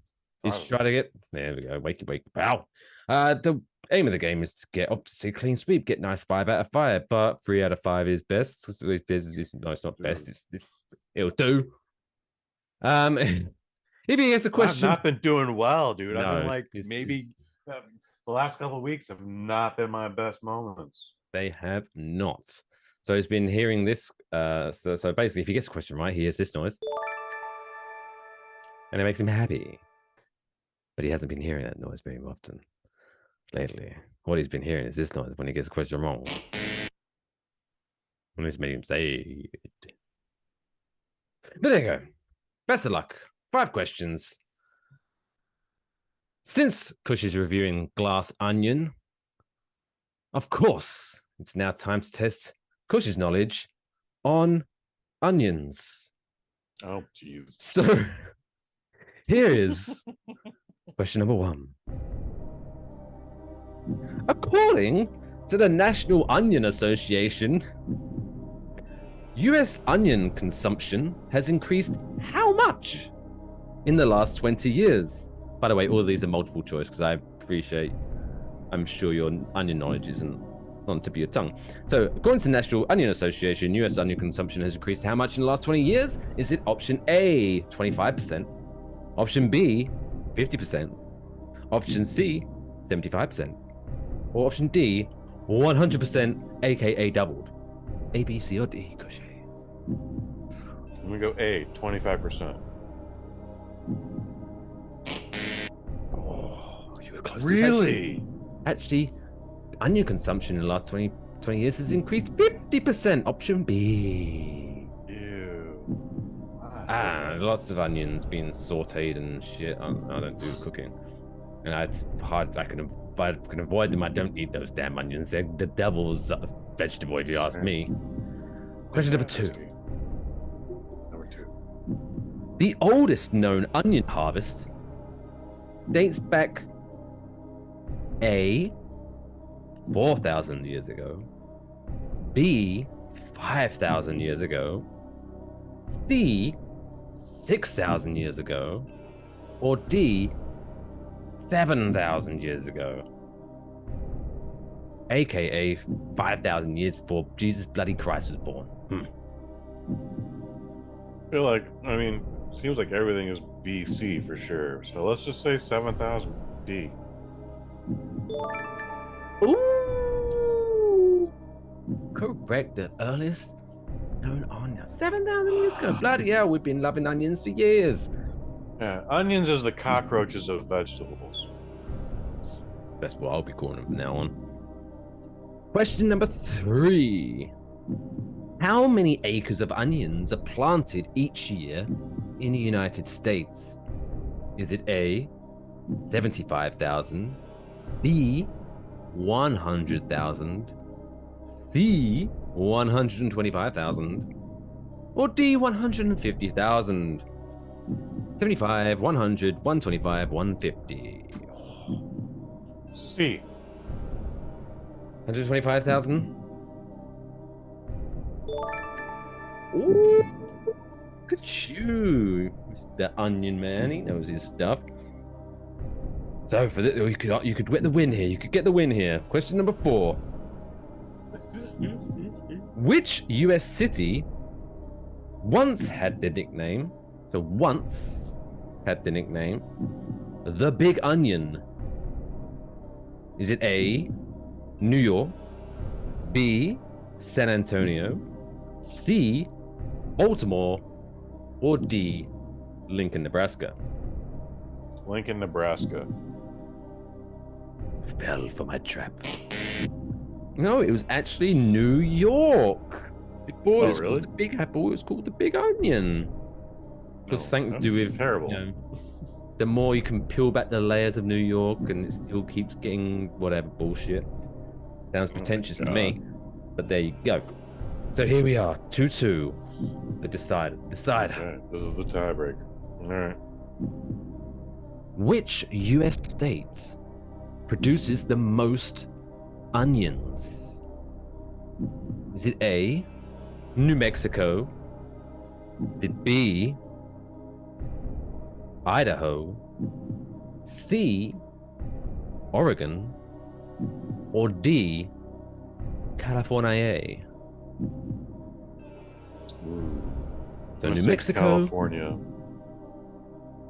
is try to get... There we go. Wakey, pal. The aim of the game is to get, obviously, a clean sweep, get nice 5 out of 5, but 3 out of 5 is best. No, it's not best. It'll do. If he has a question, I've not been doing well, dude. No, I've been like maybe the last couple of weeks have not been my best moments. They have not. So he's been hearing this. So basically, if he gets a question right, he hears this noise, and it makes him happy. But he hasn't been hearing that noise very often lately. What he's been hearing is this noise when he gets a question wrong. And it's made him say it. But there you go. Best of luck. 5 questions. Since Kush is reviewing Glass Onion, of course, it's now time to test Kush's knowledge on onions. Oh, jeez. So, here is question number 1. According to the National Onion Association, U.S. onion consumption has increased how much in the last 20 years? By the way, all of these are multiple choice because I'm sure your onion knowledge isn't on the tip of your tongue. So, according to the National Onion Association, U.S. onion consumption has increased how much in the last 20 years? Is it option A, 25%, option B, 50%, option C, 75%, or option D, 100%, aka doubled? A, B, C, or D, Kush Hayes? I'm gonna go A, 25%. close. Really? Actually, onion consumption in the last 20 years has increased 50%. Option B. Ew. Lots of onions being sauteed and shit. I don't do the cooking, and I can avoid them. I don't eat those damn onions. They're the devil's vegetable, if you ask me. Question number 2. Number 2. The oldest known onion harvest dates back A, 4,000 years ago, B, 5,000 years ago, C, 6,000 years ago, or D, 7,000 years ago, aka 5,000 years before Jesus bloody Christ was born. I feel like, seems like everything is BC for sure. So let's just say 7,000 D. Ooh, correct. The earliest known onion, 7,000 years ago. Bloody hell, we've been loving onions for years. Yeah, onions is the cockroaches of vegetables. That's what I'll be calling them from now on. Question number 3. How many acres of onions are planted each year in the United States? Is it A, 75,000, B, 100,000, C, 125,000, or D, 150,000? 75, 100, 125, 150. C. 125,000? Ooh, look at you, Mr. Onion Man. He knows his stuff. So for this, you could get the win here. You could get the win here. Question number 4. Which U.S. city once had the nickname? So once had the nickname the Big Onion. Is it A, New York, B, San Antonio, C, Baltimore, or D, Lincoln, Nebraska? Lincoln, Nebraska. Fell for my trap. No, it was actually New York. Before it was really? called the Big Apple, it was called the Big Onion. Because something to do with terrible. The more you can peel back the layers of New York, and it still keeps getting whatever bullshit. Sounds pretentious to me, but there you go. So here we are, 2-2. The decider. Okay, this is the tiebreaker. All right. Which U.S. state produces the most onions? Is it A, New Mexico? Is it B, Idaho? C, Oregon? Or D, California? So New Mexico, California.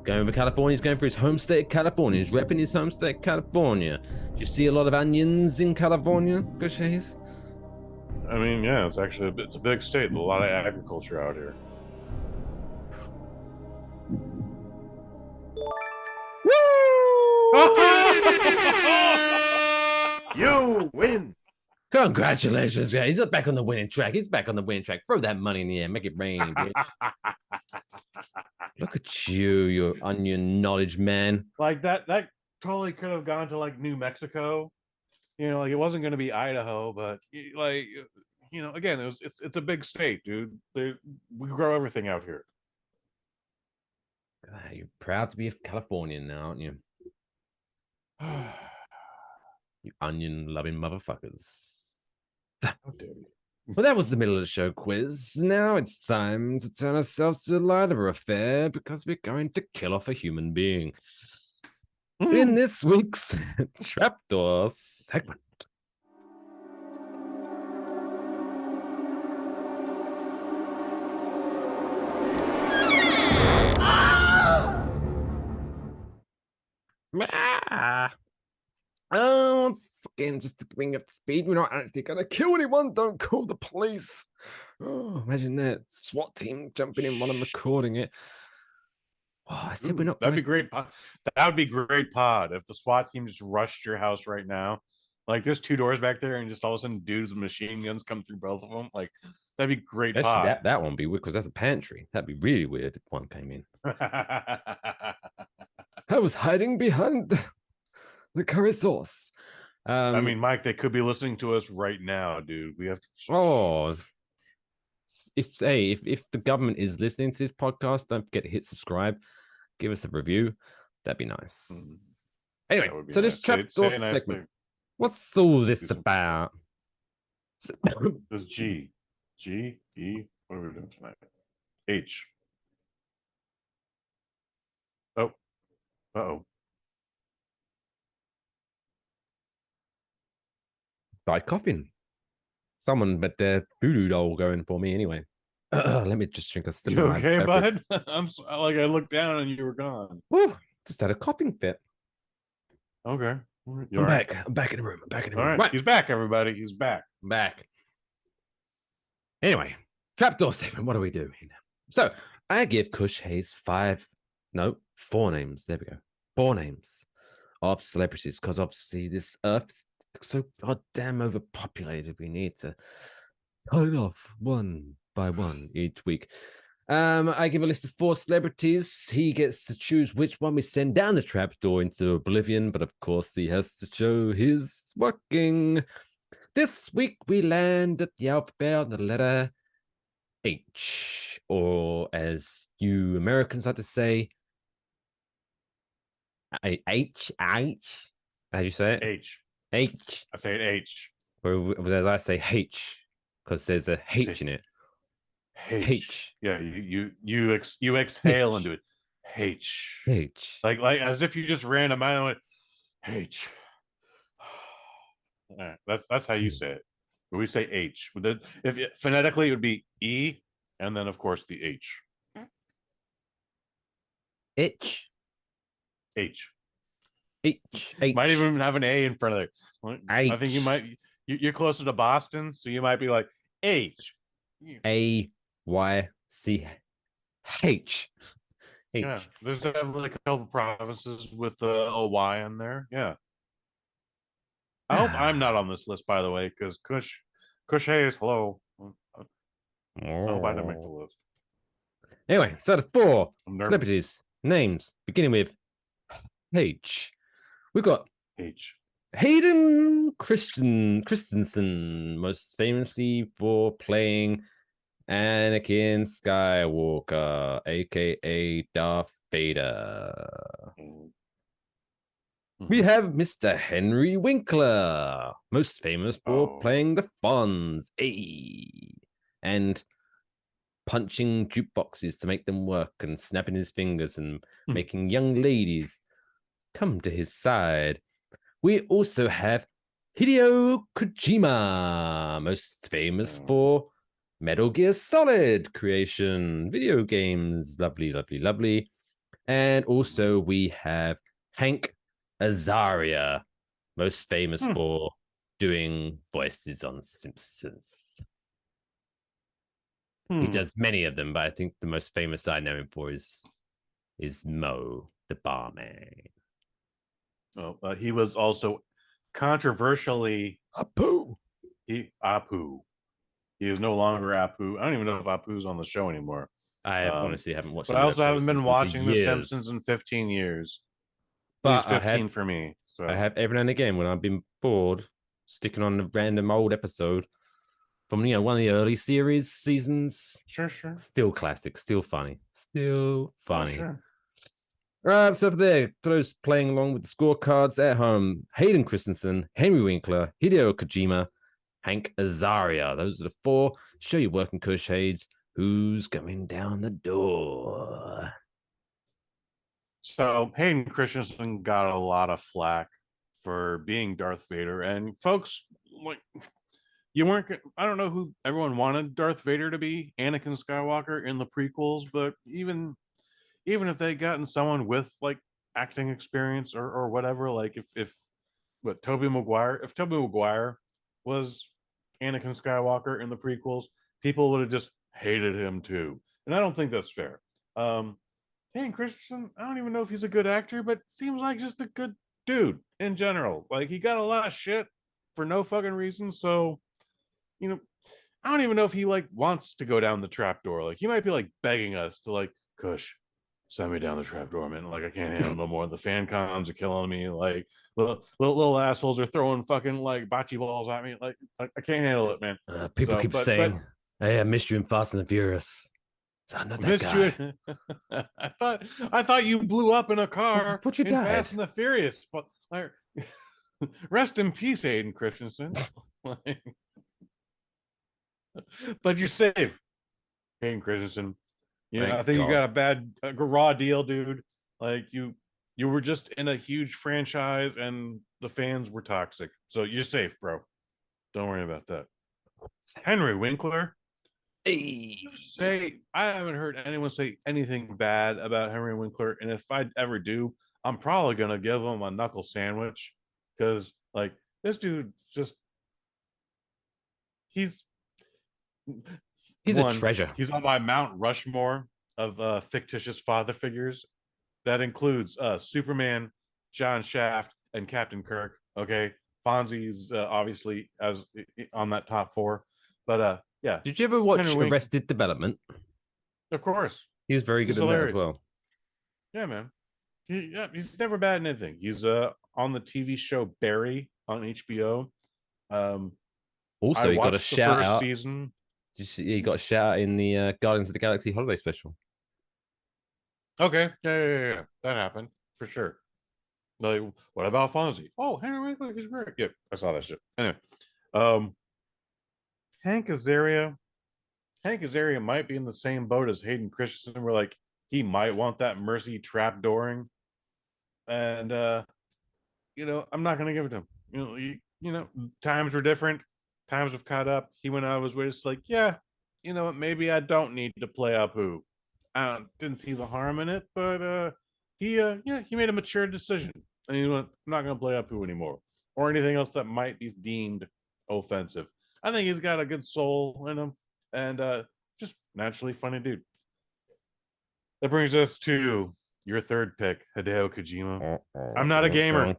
Going for California. He's going for his home state, California. He's repping his home state, California. Do you see a lot of onions in California, Gushes? Yeah, it's a big state. There's a lot of agriculture out here. You win. Congratulations, guys. He's back on the winning track. Throw that money in the air. Make it rain, bitch. Look at you, your onion knowledge man. Like that totally could have gone to like New Mexico. Like it wasn't going to be Idaho, but again, it's a big state, dude. We grow everything out here. You're proud to be a Californian now, aren't you? You onion-loving motherfuckers. How dare you? Well, that was the middle of the show quiz. Now it's time to turn ourselves to the lighter affair because we're going to kill off a human being. In this week's Trapdoor segment. Once again, just to bring you up to speed, we're not actually going to kill anyone. Don't call the police. Oh, imagine that SWAT team jumping in while I'm recording it. Oh, I said we're not. That'd be great. That would be great pod if the SWAT team just rushed your house right now. Like there's 2 doors back there, and just all of a sudden dudes with machine guns come through both of them. Like that'd be great. Especially pod. that won't be weird because that's a pantry. That'd be really weird if one came in. I was hiding behind the curry sauce. I mean, Mike, they could be listening to us right now, dude. We have to. Oh, if the government is listening to this podcast, don't forget to hit subscribe, give us a review. That'd be nice. Anyway, so nice. This trapdoor nice segment. Thing. What's all this about? This G, E. What are we doing tonight? H. Oh. Uh-oh. Died coughing. Someone but their voodoo doll going for me anyway. Let me just drink a sip. You okay, bud? I'm like I looked down and you were gone. Woo, just had a coughing fit. Okay. I'm back. I'm back in the room. All right. He's back, everybody. He's back. I'm back. Anyway, trapdoor segment. What are we doing? So I give Kush Hayes 4 names. There we go. 4 names of celebrities because obviously this earth's so goddamn overpopulated. We need to cut it off one by one each week. I give a list of 4 celebrities. He gets to choose which one we send down the trapdoor into oblivion, but of course he has to show his working. This week we land at the alphabet on the letter H, or as you Americans like to say, H. How'd you say it? H. H. I say it H. Or as I say H, because there's a H in it. H. Yeah, you exhale into it. H. H. Like as if you just ran a mile. H. That's how you say it. But we say H. If phonetically it would be E, and then of course the H. H. H. H. Might even have an A in front of it. H. I think you might. You're closer to Boston, so you might be like H. A. Y. C. H. Yeah, there's definitely a couple provinces with a Y in there. Yeah. I hope I'm not on this list, by the way, because Kush Hayes, hello. I hope I didn't make the list. Anyway, so the 4 celebrities names beginning with H. We've got H. Hayden Christensen, most famously for playing Anakin Skywalker, aka Darth Vader. We have Mr. Henry Winkler, most famous for playing the Fonz, and punching jukeboxes to make them work and snapping his fingers and making young ladies come to his side. We also have Hideo Kojima, most famous for Metal Gear Solid creation, video games, lovely, lovely, lovely. And also we have Hank Azaria, most famous for doing voices on Simpsons. He does many of them, but I think the most famous I know him for is Mo, the barman. Oh, he was also controversially Apu. Apu. He is no longer Apu. I don't even know if Apu's on the show anymore. I honestly haven't watched. But I also haven't been watching The Simpsons in 15 years. But 15 for me. So I have every now and again when I've been bored, sticking on a random old episode from one of the early series seasons. Sure. Still classic, still funny. Still funny. Sure. So there, for those playing along with the scorecards at home, Hayden Christensen, Henry Winkler, Hideo Kojima, Hank Azaria. Those are the 4. Show your working Kush shades. Who's coming down the door? So Hayden Christensen got a lot of flack for being Darth Vader, and folks, like, you weren't. I don't know who everyone wanted Darth Vader to be, Anakin Skywalker in the prequels, but even if they gotten someone with like acting experience or whatever, like if Tobey Maguire was Anakin Skywalker in the prequels, people would have just hated him too, and I don't think that's fair. Hayden Christensen, I don't even know if he's a good actor, but seems like just a good dude in general. Like he got a lot of shit for no fucking reason. So, I don't even know if he like wants to go down the trapdoor. Like he might be like begging us to like, Kush, send me down the trapdoor, man. Like I can't handle no more. The fan cons are killing me. Like little assholes are throwing fucking like bocce balls at me. Like I can't handle it, man. People keep saying, "Hey, I missed you in Fast and the Furious." So I'm not that guy. I thought you blew up in a car What you in died? Fast and the Furious. But like, rest in peace, Hayden Christensen. But you're safe, Hayden Christensen. I think you got a bad raw deal, dude. Like you were just in a huge franchise and the fans were toxic. So you're safe, bro. Don't worry about that. Henry Winkler. Hey. I haven't heard anyone say anything bad about Henry Winkler, and if I ever do, I'm probably gonna give him a knuckle sandwich because like this dude just he's a treasure. He's on my Mount Rushmore of fictitious father figures. That includes Superman, John Shaft, and Captain Kirk. Okay, Fonzie's obviously as on that top four, but yeah. Did you ever watch Arrested Development? Of course, he was very good in that as well. Yeah, man. He's never bad in anything. He's on the TV show Barry on HBO. Also, he got a shout out. Season. He got a shout out in the Guardians of the Galaxy holiday special. Okay, yeah, that happened for sure. Like, what about Fonzie? Oh, Henry Winkler is great. Yep, I saw that shit. Anyway, Hank Azaria might be in the same boat as Hayden Christensen, where like he might want that mercy trapdooring, and I'm not gonna give it to him. Times were different. Times have caught up. He went out of his way to like, yeah, maybe I don't need to play Apu. I didn't see the harm in it, but he made a mature decision, and he went, I'm not gonna play Apu anymore, or anything else that might be deemed offensive. I think he's got a good soul in him, and just naturally funny dude. That brings us to your third pick, Hideo Kojima. I'm not a gamer.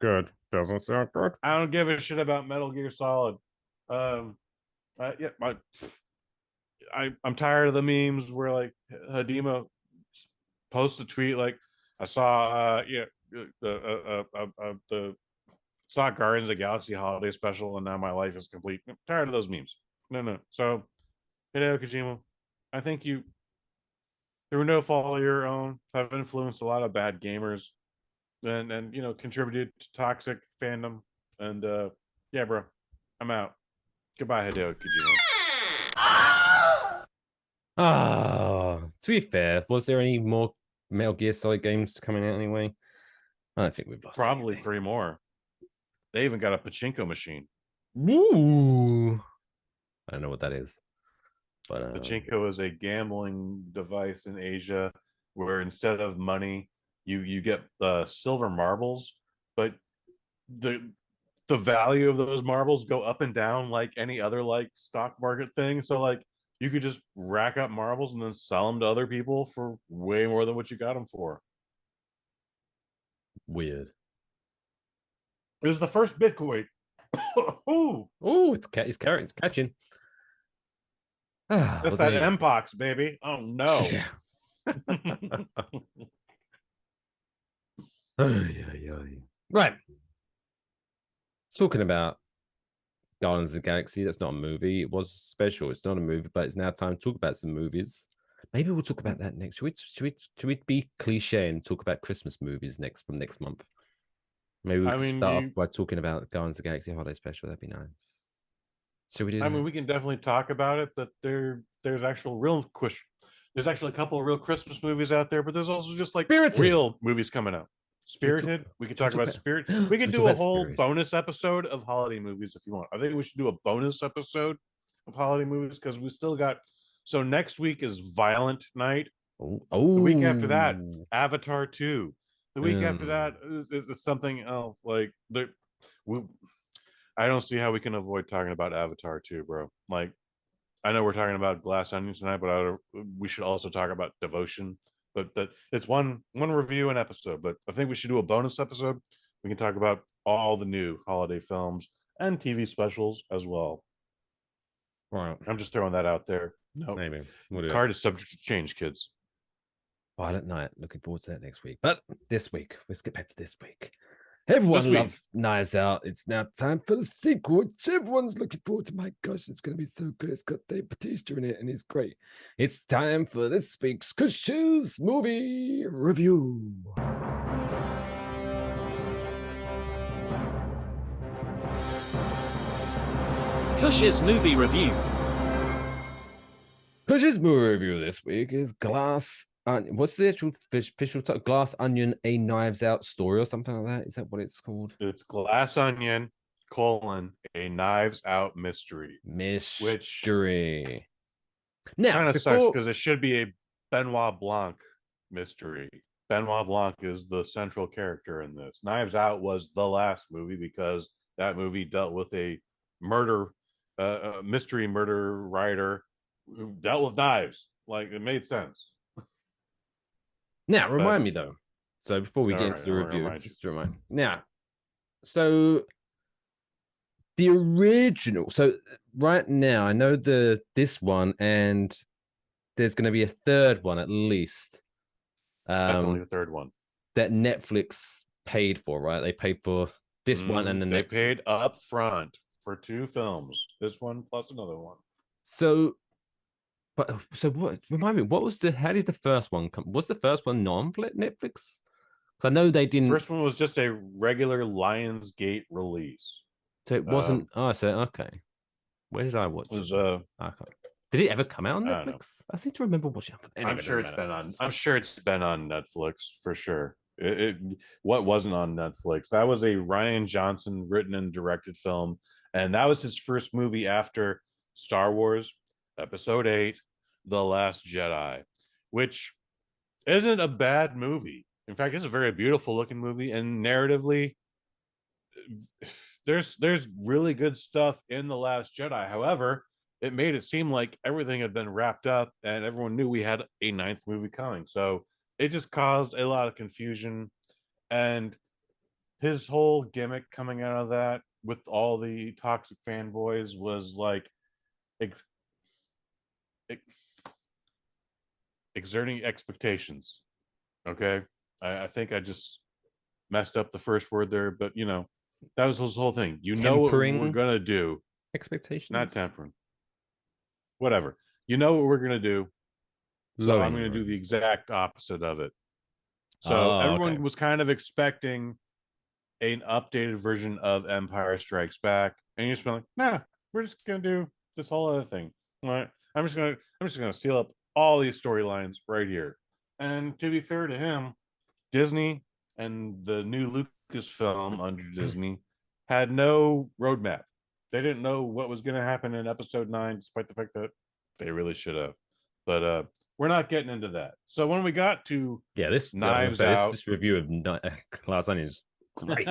Doesn't sound good. I don't give a shit about Metal Gear Solid. I'm tired of the memes where like Hideo posts a tweet like, I saw the saw Guardians of the Galaxy holiday special and now my life is complete. I'm tired of those memes. No. So Hideo Kojima, I think you, through no fault of your own, have influenced a lot of bad gamers and contributed to toxic fandom. And yeah, bro, I'm out. Goodbye, Hideo Kojima. To be fair, was there any more Metal Gear Solid games coming out anyway? I don't think we've lost. Probably anything. 3 more. They even got a pachinko machine. Ooh. I don't know what that is. But pachinko is a gambling device in Asia where instead of money, you get silver marbles, but the value of those marbles go up and down like any other like stock market thing. So like you could just rack up marbles and then sell them to other people for way more than what you got them for. Weird. It was the first Bitcoin. It's catching. That's that Mpox, baby. Oh no. Yeah. Right. Talking about Guardians of the Galaxy, that's not a movie. It was special. It's not a movie, but it's now time to talk about some movies. Maybe we'll talk about that next. Should we be cliche and talk about Christmas movies from next month? Maybe we can start off by talking about Guardians of the Galaxy holiday special. That'd be nice. Should we do that? I mean, we can definitely talk about it, but there's actually a couple of real Christmas movies out there, but there's also just like Spirited. Real movies coming out. Spirited. We could talk about Spirit. We could do a whole bonus episode of holiday movies if you want. I think we should do a bonus episode of holiday movies because we still got. So next week is Violent Night. Oh. The week after that, Avatar 2. The week after that is something else. Like I don't see how we can avoid talking about Avatar 2, bro. Like, I know we're talking about Glass Onion tonight, but we should also talk about Devotion but it's one review an episode. But I think we should do a bonus episode. We can talk about all the new holiday films and TV specials as well. Right. I'm just throwing that out there. No, Maybe the card is subject to change, kids. Violet Night. Looking forward to that next week. But this week, let's get back to this week. Everyone loves Knives Out. It's now time for the sequel, which everyone's looking forward to. My gosh, it's going to be so good. It's got Dave Bautista in it, and he's great. It's time for this week's Kush's movie review. Kush's movie review. Kush's movie review this week is Glass Onion. What's the actual official title? Glass Onion, a Knives Out story or something like that? Is that what it's called? It's Glass Onion, a Knives Out mystery. Mystery. Now, kind of sucks because it should be a Benoit Blanc mystery. Benoit Blanc is the central character in this. Knives Out was the last movie because that movie dealt with a mystery murder writer who dealt with knives. Like, it made sense. Now, remind me though. So before we get into the review, just to remind. Now, so the original. So right now, I know this one, and there's going to be a third one at least. Definitely a third one that Netflix paid for, right? They paid for this one, and then they paid up front for 2 films. This one plus another one. So what? Remind me, what was how did the first one come? Was the first one non-Netflix? Because I know they didn't. The first one was just a regular Lionsgate release. So it wasn't. I said okay. Where did I watch? It was Did it ever come out on Netflix? I seem to remember watching it. Anyway, I'm sure it's been on Netflix for sure. What wasn't on Netflix? That was a Rian Johnson written and directed film, and that was his first movie after Star Wars Episode 8. The Last Jedi, which isn't a bad movie. In fact, it's a very beautiful looking movie, and narratively, there's really good stuff in The Last Jedi. However, it made it seem like everything had been wrapped up, and everyone knew we had a 9th movie coming. So it just caused a lot of confusion, and his whole gimmick coming out of that with all the toxic fanboys was like exerting expectations. Okay, I think I just messed up the first word there, but that was his whole thing. Know what we're gonna do. Expectations, not tempering. Whatever. You know what we're gonna do. So I'm gonna do the exact opposite of it. So everyone was kind of expecting an updated version of Empire Strikes Back, and you're just like, nah, we're just gonna do this whole other thing. All right, I'm just gonna seal up all these storylines right here. And to be fair to him, Disney and the new Lucasfilm under Disney had no roadmap. They didn't know what was going to happen in Episode 9, despite the fact that they really should have. But we're not getting into that. So when we got to Knives Out, this review of Glass Onion is great.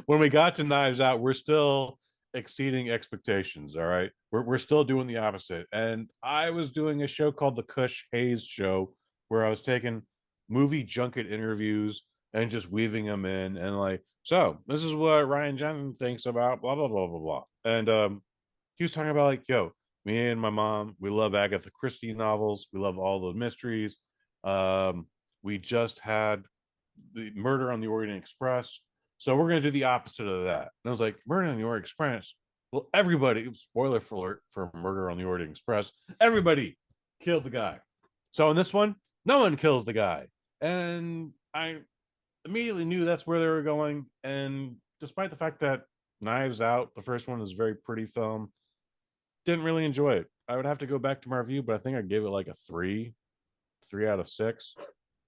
When we got to Knives Out, we're still exceeding expectations. All right, we're still doing the opposite. And I was doing a show called the Kush Hayes Show, where I was taking movie junket interviews and just weaving them in, and like, so this is what Rian Johnson thinks about blah blah blah blah blah. And he was talking about like, me and my mom, we love Agatha Christie novels, we love all the mysteries. We just had the Murder on the Orient Express. So we're going to do the opposite of that. And I was like, Murder on the Orient Express? Well, everybody, spoiler alert for Murder on the Orient Express, everybody killed the guy. So in this one, no one kills the guy. And I immediately knew that's where they were going. And despite the fact that Knives Out, the first one, is a very pretty film, didn't really enjoy it. I would have to go back to my review, but I think I gave it like a 3 out of 6.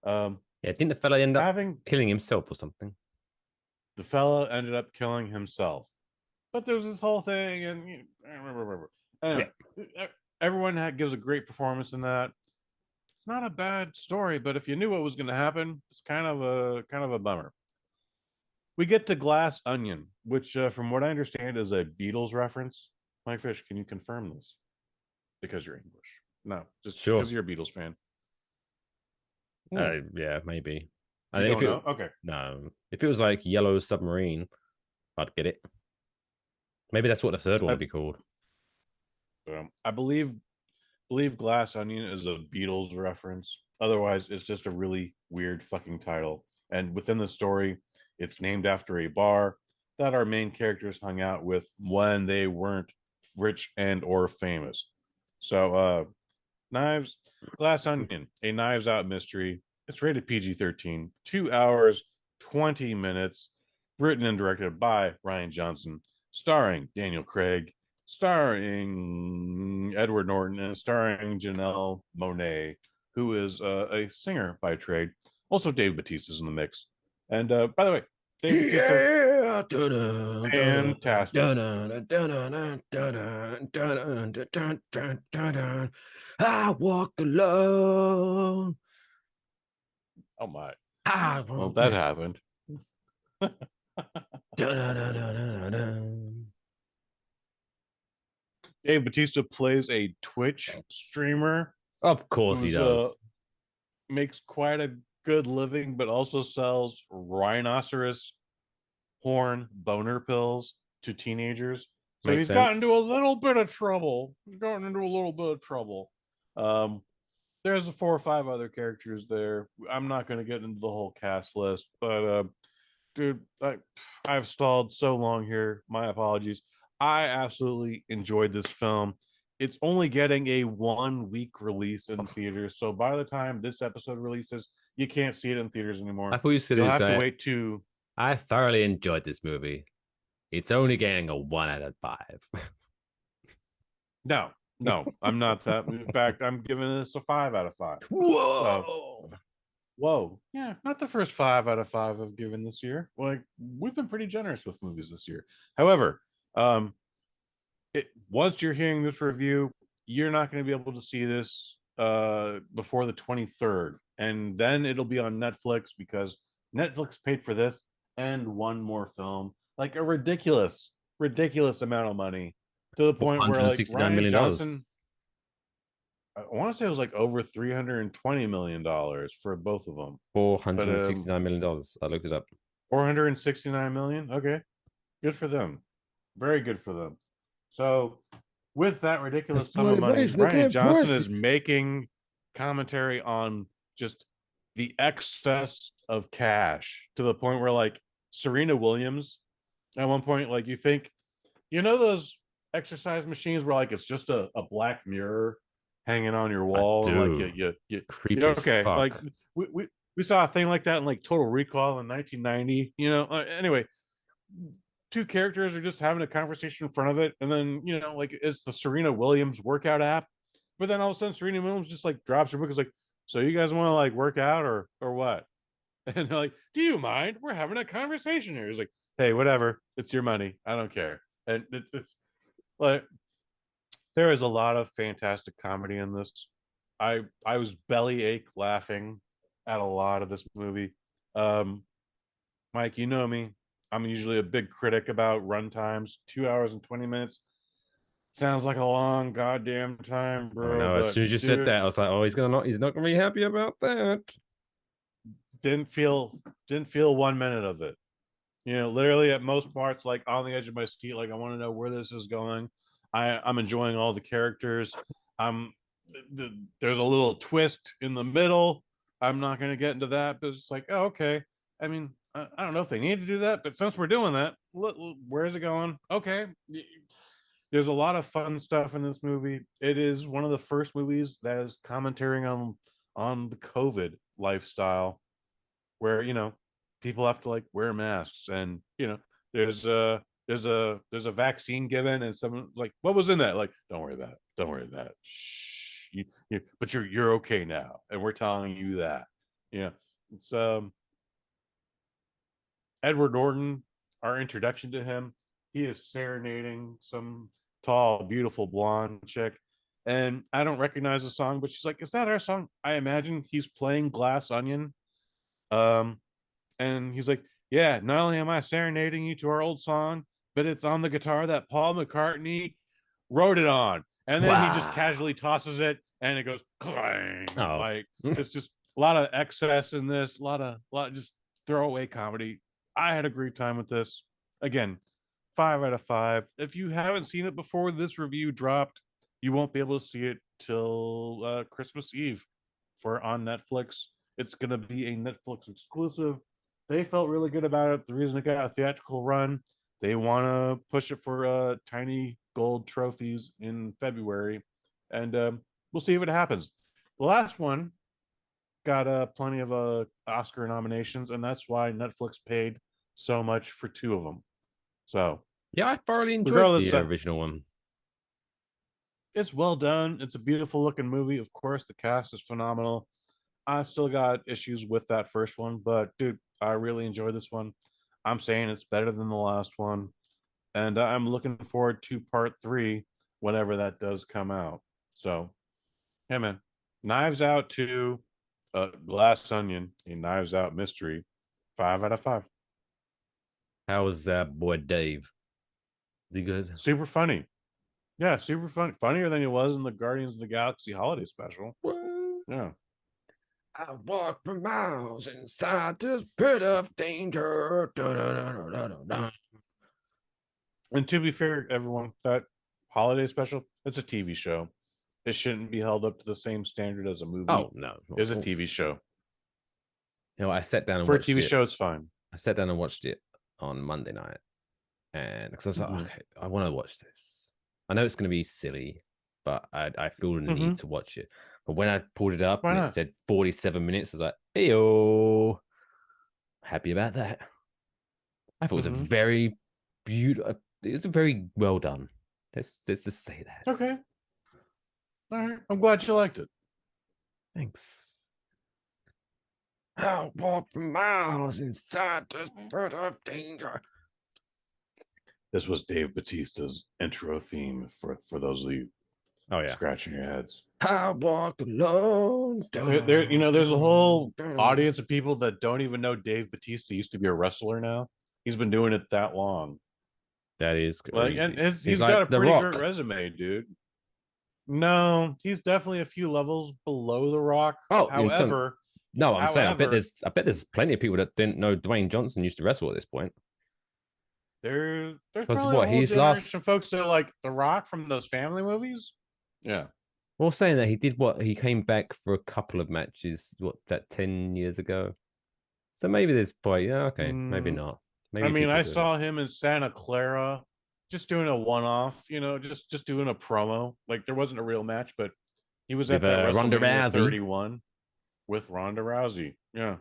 Didn't the fella end up killing himself or something? The fella ended up killing himself, but there was this whole thing, and anyway, everyone gives a great performance in that. It's not a bad story, but if you knew what was going to happen, it's kind of a bummer. We get to Glass Onion, which, from what I understand, is a Beatles reference. Mike Fish, can you confirm this? Because you're English. No, just because you're a Beatles fan. Yeah, maybe. You don't know? Okay. No, if it was like Yellow Submarine, I'd get it. Maybe that's what the third one would be called. I believe Glass Onion is a Beatles reference. Otherwise, it's just a really weird fucking title. And within the story, it's named after a bar that our main characters hung out with when they weren't rich and or famous. So Glass Onion, a Knives Out mystery. It's rated PG-13, 2 hours, 20 minutes, written and directed by Ryan Johnson, starring Daniel Craig, starring Edward Norton, and starring Janelle Monáe, who is a singer by trade. Also, Dave Bautista's in the mix. And by the way, Dave Bautista, fantastic. I walk alone. Oh my! Well, that happened. Dave Bautista plays a Twitch streamer. Of course he does. Makes quite a good living, but also sells rhinoceros horn boner pills to teenagers. So he's gotten into a little bit of trouble. There's 4 or 5 other characters there. I'm not going to get into the whole cast list, but dude, I've stalled so long here. My apologies. I absolutely enjoyed this film. It's only getting a 1-week release in theaters, so by the time this episode releases, you can't see it in theaters anymore. I thought you said you'll have to wait to. I thoroughly enjoyed this movie. It's only getting a 1 out of 5. No, I'm not that. In fact, I'm giving this a 5 out of 5. Whoa. Yeah, not the first 5 out of 5 I've given this year. Like, we've been pretty generous with movies this year. However, once you're hearing this review, you're not going to be able to see this before the 23rd. And then it'll be on Netflix because Netflix paid for this and one more film. Like a ridiculous amount of money, to the point where like Ryan Johnson, I want to say it was like over $320 million for both of them. $469 million. I looked it up. 469 million. Okay, good for them. Very good for them. So, with that ridiculous sum of money, Ryan Johnson is making commentary on just the excess of cash, to the point where like Serena Williams, at one point, like you think, those exercise machines where like it's just a black mirror hanging on your wall, and like you creepy. Okay, like we saw a thing like that in like Total Recall in 1990. Anyway, 2 characters are just having a conversation in front of it, and then like it's the Serena Williams workout app, but then all of a sudden Serena Williams just like drops her book, is like, so you guys want to like work out or what? And they're like, do you mind? We're having a conversation here. He's like, hey, whatever, it's your money, I don't care. And it's like, there is a lot of fantastic comedy in this. I was bellyache laughing at a lot of this movie. Mike, you know me. I'm usually a big critic about runtimes. 2 hours and 20 minutes sounds like a long goddamn time, bro. No, as soon as you said that, I was like, oh, he's not gonna be happy about that. Didn't feel 1 minute of it. Literally at most parts, like on the edge of my seat, like I want to know where this is going. I'm enjoying all the characters. There's a little twist in the middle. I'm not going to get into that, but it's like, oh, okay. I mean, I don't know if they need to do that, but since we're doing that, where is it going? Okay. There's a lot of fun stuff in this movie. It is one of the first movies that is commentating on the COVID lifestyle, where people have to like wear masks, and there's a vaccine given, and someone like, what was in that? Like, don't worry about it. Shh, but you're okay now, and we're telling you that. It's Edward Norton. Our introduction to him, he is serenading some tall, beautiful blonde chick, and I don't recognize the song, but she's like, is that our song? I imagine he's playing Glass Onion. And he's like, yeah, not only am I serenading you to our old song, but it's on the guitar that Paul McCartney wrote it on. And then he just casually tosses it, and it goes clang. Oh. Like, it's just A lot of excess in this, a lot of just throwaway comedy. I had a great time with this. Again, 5 out of 5. If you haven't seen it before this review dropped, you won't be able to see it till Christmas Eve for on Netflix. It's going to be a Netflix exclusive. They felt really good about it. The reason it got a theatrical run, they want to push it for tiny gold trophies in February, and we'll see if it happens. The last one got plenty of Oscar nominations, and that's why Netflix paid so much for 2 of them. So yeah, I thoroughly enjoyed the original one. It's well done. It's a beautiful looking movie. Of course, the cast is phenomenal. I still got issues with that first one, but dude, I really enjoyed this one. I'm saying it's better than the last one, and I'm looking forward to part 3 whenever that does come out. So, hey man, Knives Out to Glass Onion, a Knives Out mystery, 5 out of 5. How was that boy Dave? Is he good? Super funny. Yeah, super funny. Funnier than he was in the Guardians of the Galaxy holiday special. What? Yeah. I walk for miles inside this pit of danger. And to be fair, everyone, that holiday special, it's a TV show. It shouldn't be held up to the same standard as a movie. Oh, no. It's a TV show. You know, I sat down and for a watched TV it. show, it's fine. I sat down and watched it on Monday night. And because I was like, okay, I want to watch this. I know it's going to be silly, but I feel the need to watch it. But when I pulled it up and it said 47 minutes, I was like, hey-o. Happy about that. I thought it was a very beautiful, it's a very well done. Let's just say that. Okay. All right. I'm glad you liked it. Thanks. I'll walk for miles inside this pit of danger. This was Dave Bautista's intro theme for those of you scratching your heads. I walk alone. There's a whole audience of people that don't even know Dave Bautista used to be a wrestler now. He's been doing it that long. That is crazy. And he's got a pretty great resume, dude. No, he's definitely a few levels below The Rock. Oh, however, I'm saying I bet there's plenty of people that didn't know Dwayne Johnson used to wrestle at this point. There's probably a whole generation of folks that are like The Rock from those family movies. Yeah. Well, saying that he came back for a couple of matches, 10 years ago. So maybe there's probably, maybe not. Maybe I saw him in Santa Clara just doing a one-off, just doing a promo. Like there wasn't a real match, but he was at that WrestleMania 31 with Ronda Rousey. Yeah.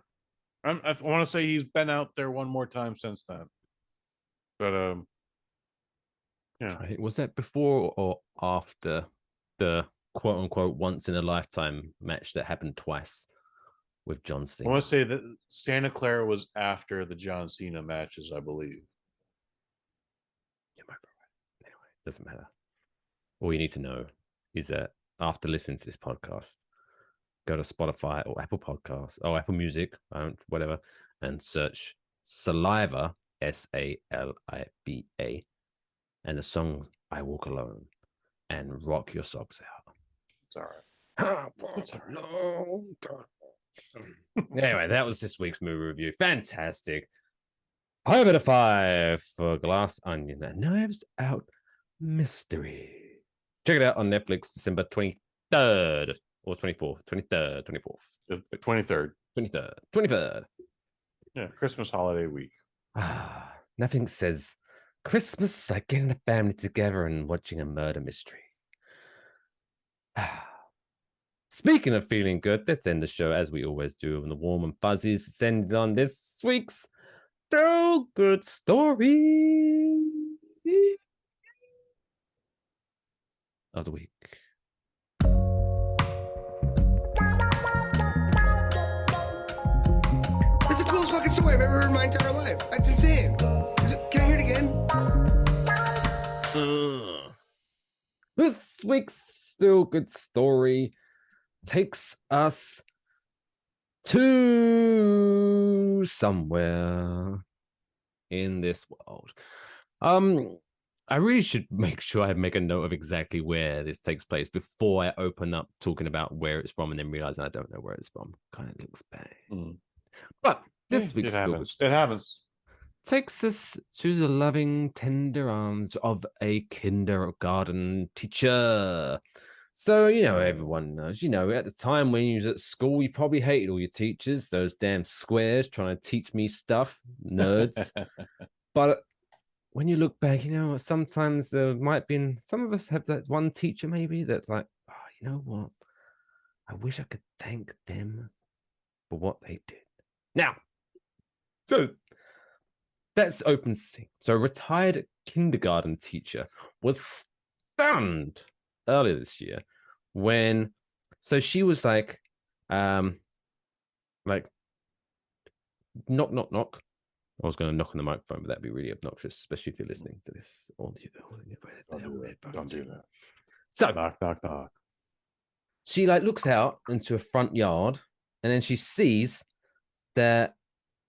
I want to say he's been out there one more time since then. But yeah. Was that before or after the quote unquote once in a lifetime match that happened twice with John Cena? I want to say that Santa Clara was after the John Cena matches, I believe. You might be right. Anyway, it doesn't matter. All you need to know is that after listening to this podcast, go to Spotify or Apple Podcasts or Apple Music, whatever, and search Saliva, Saliva, and the song I Walk Alone, and rock your socks out. It's all right. It's all right. Anyway, that was this week's movie review. Fantastic. 5 out of 5 for Glass Onion, a Knives Out mystery. Check it out on Netflix, December 23rd or 24th, 23rd, 24th. 23rd. 23rd. Yeah, Christmas holiday week. Nothing says Christmas like getting the family together and watching a murder mystery. Speaking of feeling good, let's end the show as we always do on the warm and fuzzies. Let's end it on this week's Feel Good Story of the week. It's the coolest fucking story I've ever heard in my entire life. That's insane. Can I hear it again? This week's Feel Good Story takes us to somewhere in this world. I really should make sure I make a note of exactly where this takes place before I open up talking about where it's from and then realizing I don't know where it's from. Kind of looks bad. But this week's It happens. Takes us to the loving, tender arms of a kindergarten teacher. So, everyone knows, at the time when you was at school, you probably hated all your teachers, those damn squares trying to teach me stuff, nerds. But when you look back, sometimes there might be, some of us have that one teacher maybe that's like, oh, you know what? I wish I could thank them for what they did. Now, so that's open scene. So a retired kindergarten teacher was stunned earlier this year when, so she was like knock, knock, knock. I was going to knock on the microphone, but that'd be really obnoxious, especially if you're listening to this audio. Don't do that. So knock, knock, knock. She looks out into a front yard, and then she sees that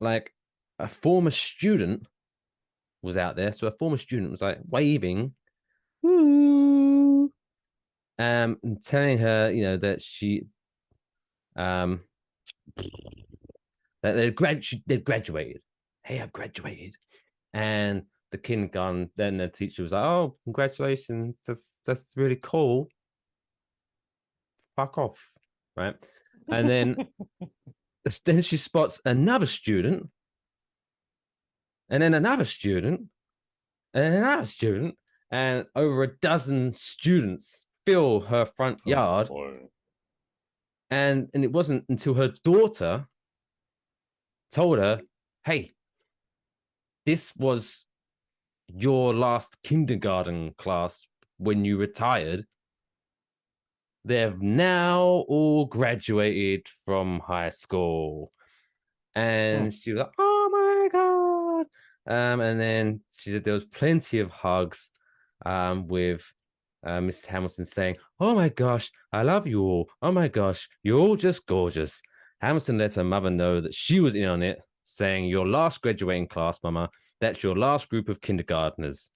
a former student was out there. So a former student was waving, woo, and telling her, that she, that they'd graduated. Hey, I've graduated. And the kindergarten, then the teacher was like, oh, congratulations. That's really cool. Fuck off. Right. And then she spots another student, and then another student, and another student, and over a dozen students fill her front yard. And it wasn't until her daughter told her, hey, this was your last kindergarten class when you retired. They've now all graduated from high school. And she was like, oh my God. And then there was plenty of hugs with Mrs. Hamilton saying, oh my gosh, I love you all. Oh my gosh, you're all just gorgeous. Hamilton let her mother know that she was in on it, saying, your last graduating class, Mama, that's your last group of kindergartners.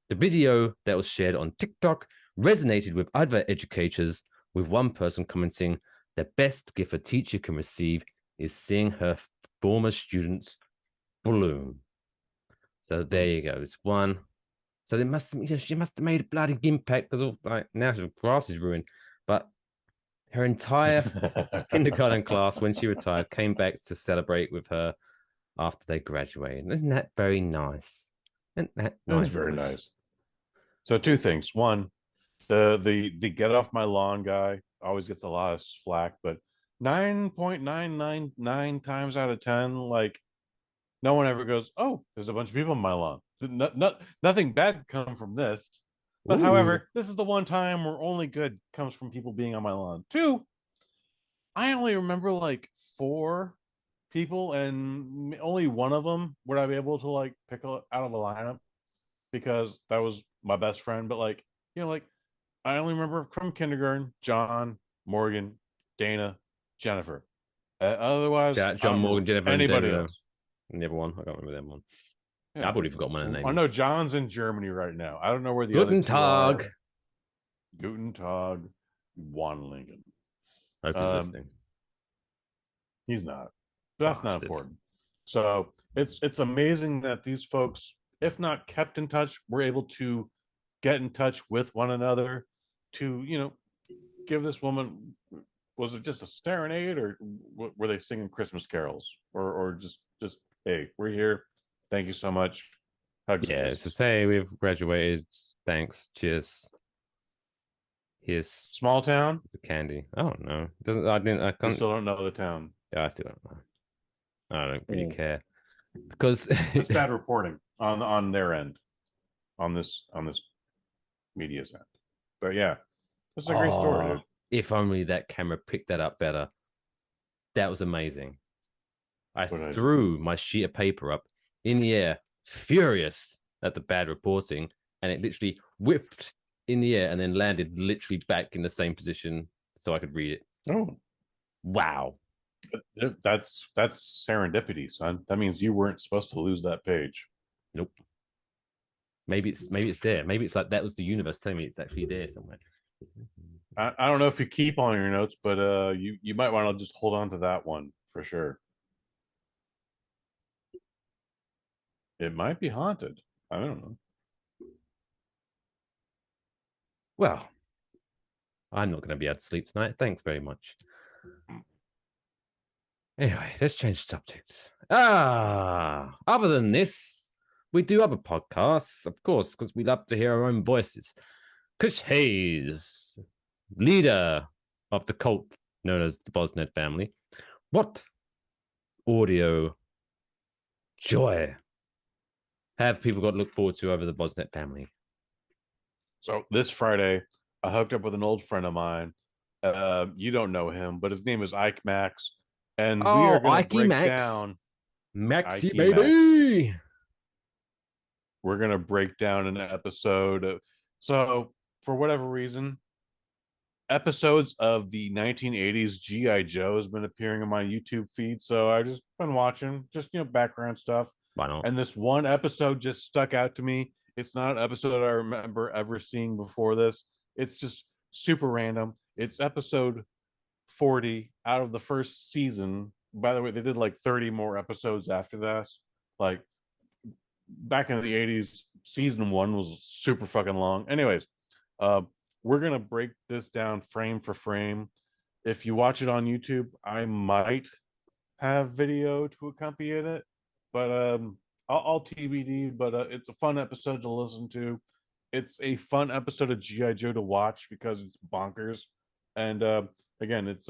The video that was shared on TikTok resonated with other educators, with one person commenting, the best gift a teacher can receive is seeing her former students bloom. So there you go. It's one. So she must have made a bloody impact because now her grass is ruined. But her entire kindergarten class, when she retired, came back to celebrate with her after they graduated. Isn't that very nice? Isn't that nice? That's very nice. So two things. One, the get off my lawn guy always gets a lot of flack, but 9.999 times out of 10, no one ever goes, oh, there's a bunch of people on my lawn. Nothing bad come from this. But however, this is the one time where only good comes from people being on my lawn. Two, I only remember 4 people, and only one of them would I be able to pick out of a lineup because that was my best friend. But I only remember from kindergarten, John, Morgan, Dana, Jennifer. Otherwise, John, Morgan, Jennifer, anybody else. And the other one, I can't remember that one. Yeah. I've already forgotten my name. I know John's in Germany right now. I don't know where the Guten other two Tag. are. Guten Tag, Juan Lincoln. Hope he's listening. He's not. But that's not important. So it's amazing that these folks, if not kept in touch, were able to get in touch with one another to, give this woman, was it just a serenade, or were they singing Christmas carols, or just hey, we're here, thank you so much, hugs. Yeah, to say we've graduated, thanks, cheers. Here's small town the candy. I don't know. I still don't know the town. Yeah, I still don't know. I don't really care because it's bad reporting on their end, on this media's end. But yeah, it's a great story, dude. If only that camera picked that up better. That was amazing. I threw my sheet of paper up in the air, furious at the bad reporting, and it literally whipped in the air and then landed literally back in the same position so I could read it. Oh, wow. That's serendipity, son. That means you weren't supposed to lose that page. Nope. Maybe it's there. Maybe it's like that was the universe telling me it's actually there somewhere. I don't know if you keep on your notes, but you might want to just hold on to that one for sure. It might be haunted. I don't know. Well, I'm not going to be able to sleep tonight. Thanks very much. Anyway, let's change subjects. Other than this, we do other podcasts, of course, because we love to hear our own voices. Kush Hayes, leader of the cult known as the Bosnet family. What audio joy have people got to look forward to over the Bosnet family? So this Friday, I hooked up with an old friend of mine. You don't know him, but his name is Ike Max. And we are going to break down Maxie, baby. Max. We're going to break down an episode. So for whatever reason, episodes of the 1980s G.I. Joe has been appearing on my YouTube feed. So I've just been watching, just, background stuff. Why not? And this one episode just stuck out to me. It's not an episode I remember ever seeing before this. It's just super random. It's episode 40 out of the first season. By the way, they did like 30 more episodes after this. Like back in the 80s, season 1 was super fucking long. Anyways, we're going to break this down frame for frame. If you watch it on YouTube, I might have video to accompany it, but I'll TBD, but it's a fun episode to listen to. It's a fun episode of G.I. Joe to watch because it's bonkers. And again, it's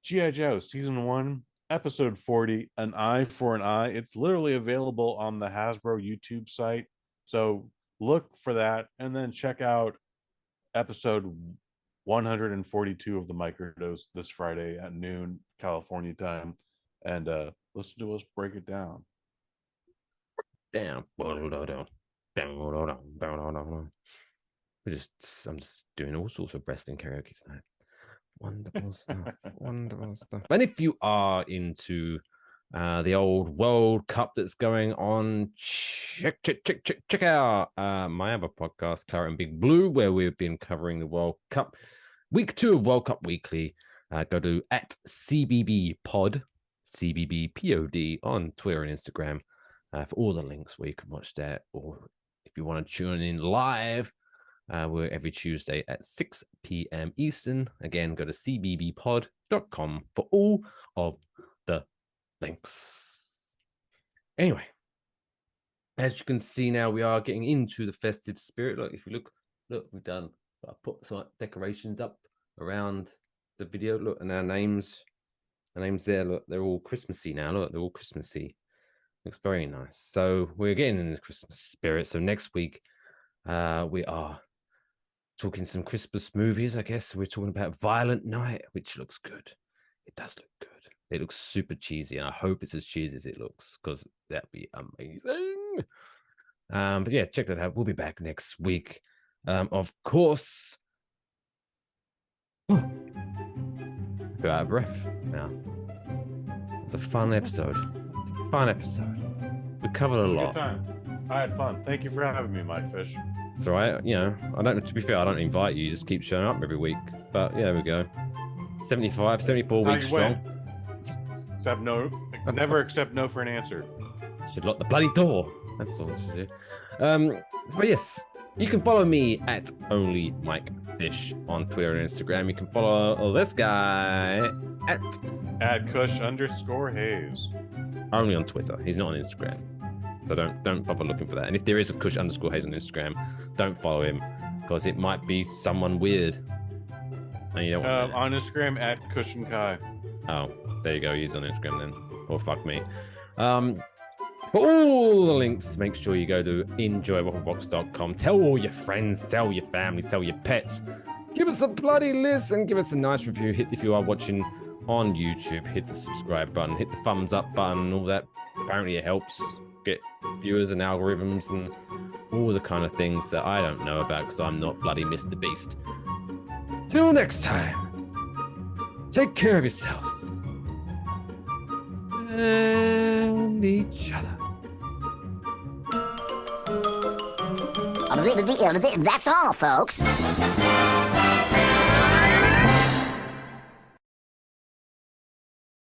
G.I. Joe season 1, episode 40, An Eye for an Eye. It's literally available on the Hasbro YouTube site. So look for that and then check out episode 142 of the Microdose this Friday at noon California time. And listen to us break it down. Damn. I'm just doing all sorts of wrestling karaoke tonight. Wonderful stuff. Wonderful stuff. And if you are into the old World Cup that's going on, check out my other podcast, Clara and Big Blue, where we've been covering the World Cup. Week 2 of World Cup Weekly. Go to @CBBPod, CBBPOD on Twitter and Instagram for all the links where you can watch that. Or if you want to tune in live, we're every Tuesday at 6 p.m. Eastern. Again, go to cbbpod.com for all of the links. Anyway, as you can see now, we are getting into the festive spirit. Look, if you look, I put some decorations up around the video. Look, and our names there. Look, they're all Christmassy now. Look, they're all Christmassy. Looks very nice. So we're getting in the Christmas spirit. So next week, we are talking some Christmas movies, I guess. We're talking about Violent Night, which looks good. It does look good. It looks super cheesy, and I hope it's as cheesy as it looks, because that'd be amazing. But yeah, check that out. We'll be back next week. Of course. Go out of breath now. It's a fun episode. We covered a lot. Good time. I had fun. Thank you for having me, Mike Fish. It's all right. I don't. To be fair, I don't invite you. You just keep showing up every week. But yeah, there we go. 74 weeks strong. Never accept no for an answer. Should lock the bloody door. That's all it should do. But yes, you can follow me at only Mike Fish on Twitter and Instagram. You can follow this guy at Kush_Hayes. Only on Twitter. He's not on Instagram. So don't bother looking for that. And if there is a Kush_Hayes on Instagram, don't follow him, because it might be someone weird. And you don't want on Instagram at Kush and Kai. Oh, there you go. He's on Instagram then. Or fuck me. For all the links, make sure you go to enjoywafflebox.com. Tell all your friends, tell your family, tell your pets. Give us a bloody listen. Give us a nice review. If you are watching on YouTube, hit the subscribe button, hit the thumbs up button, all that. Apparently it helps get viewers and algorithms and all the kind of things that I don't know about, because I'm not bloody Mr. Beast. Till next time, take care of yourselves and each other. That's all, folks.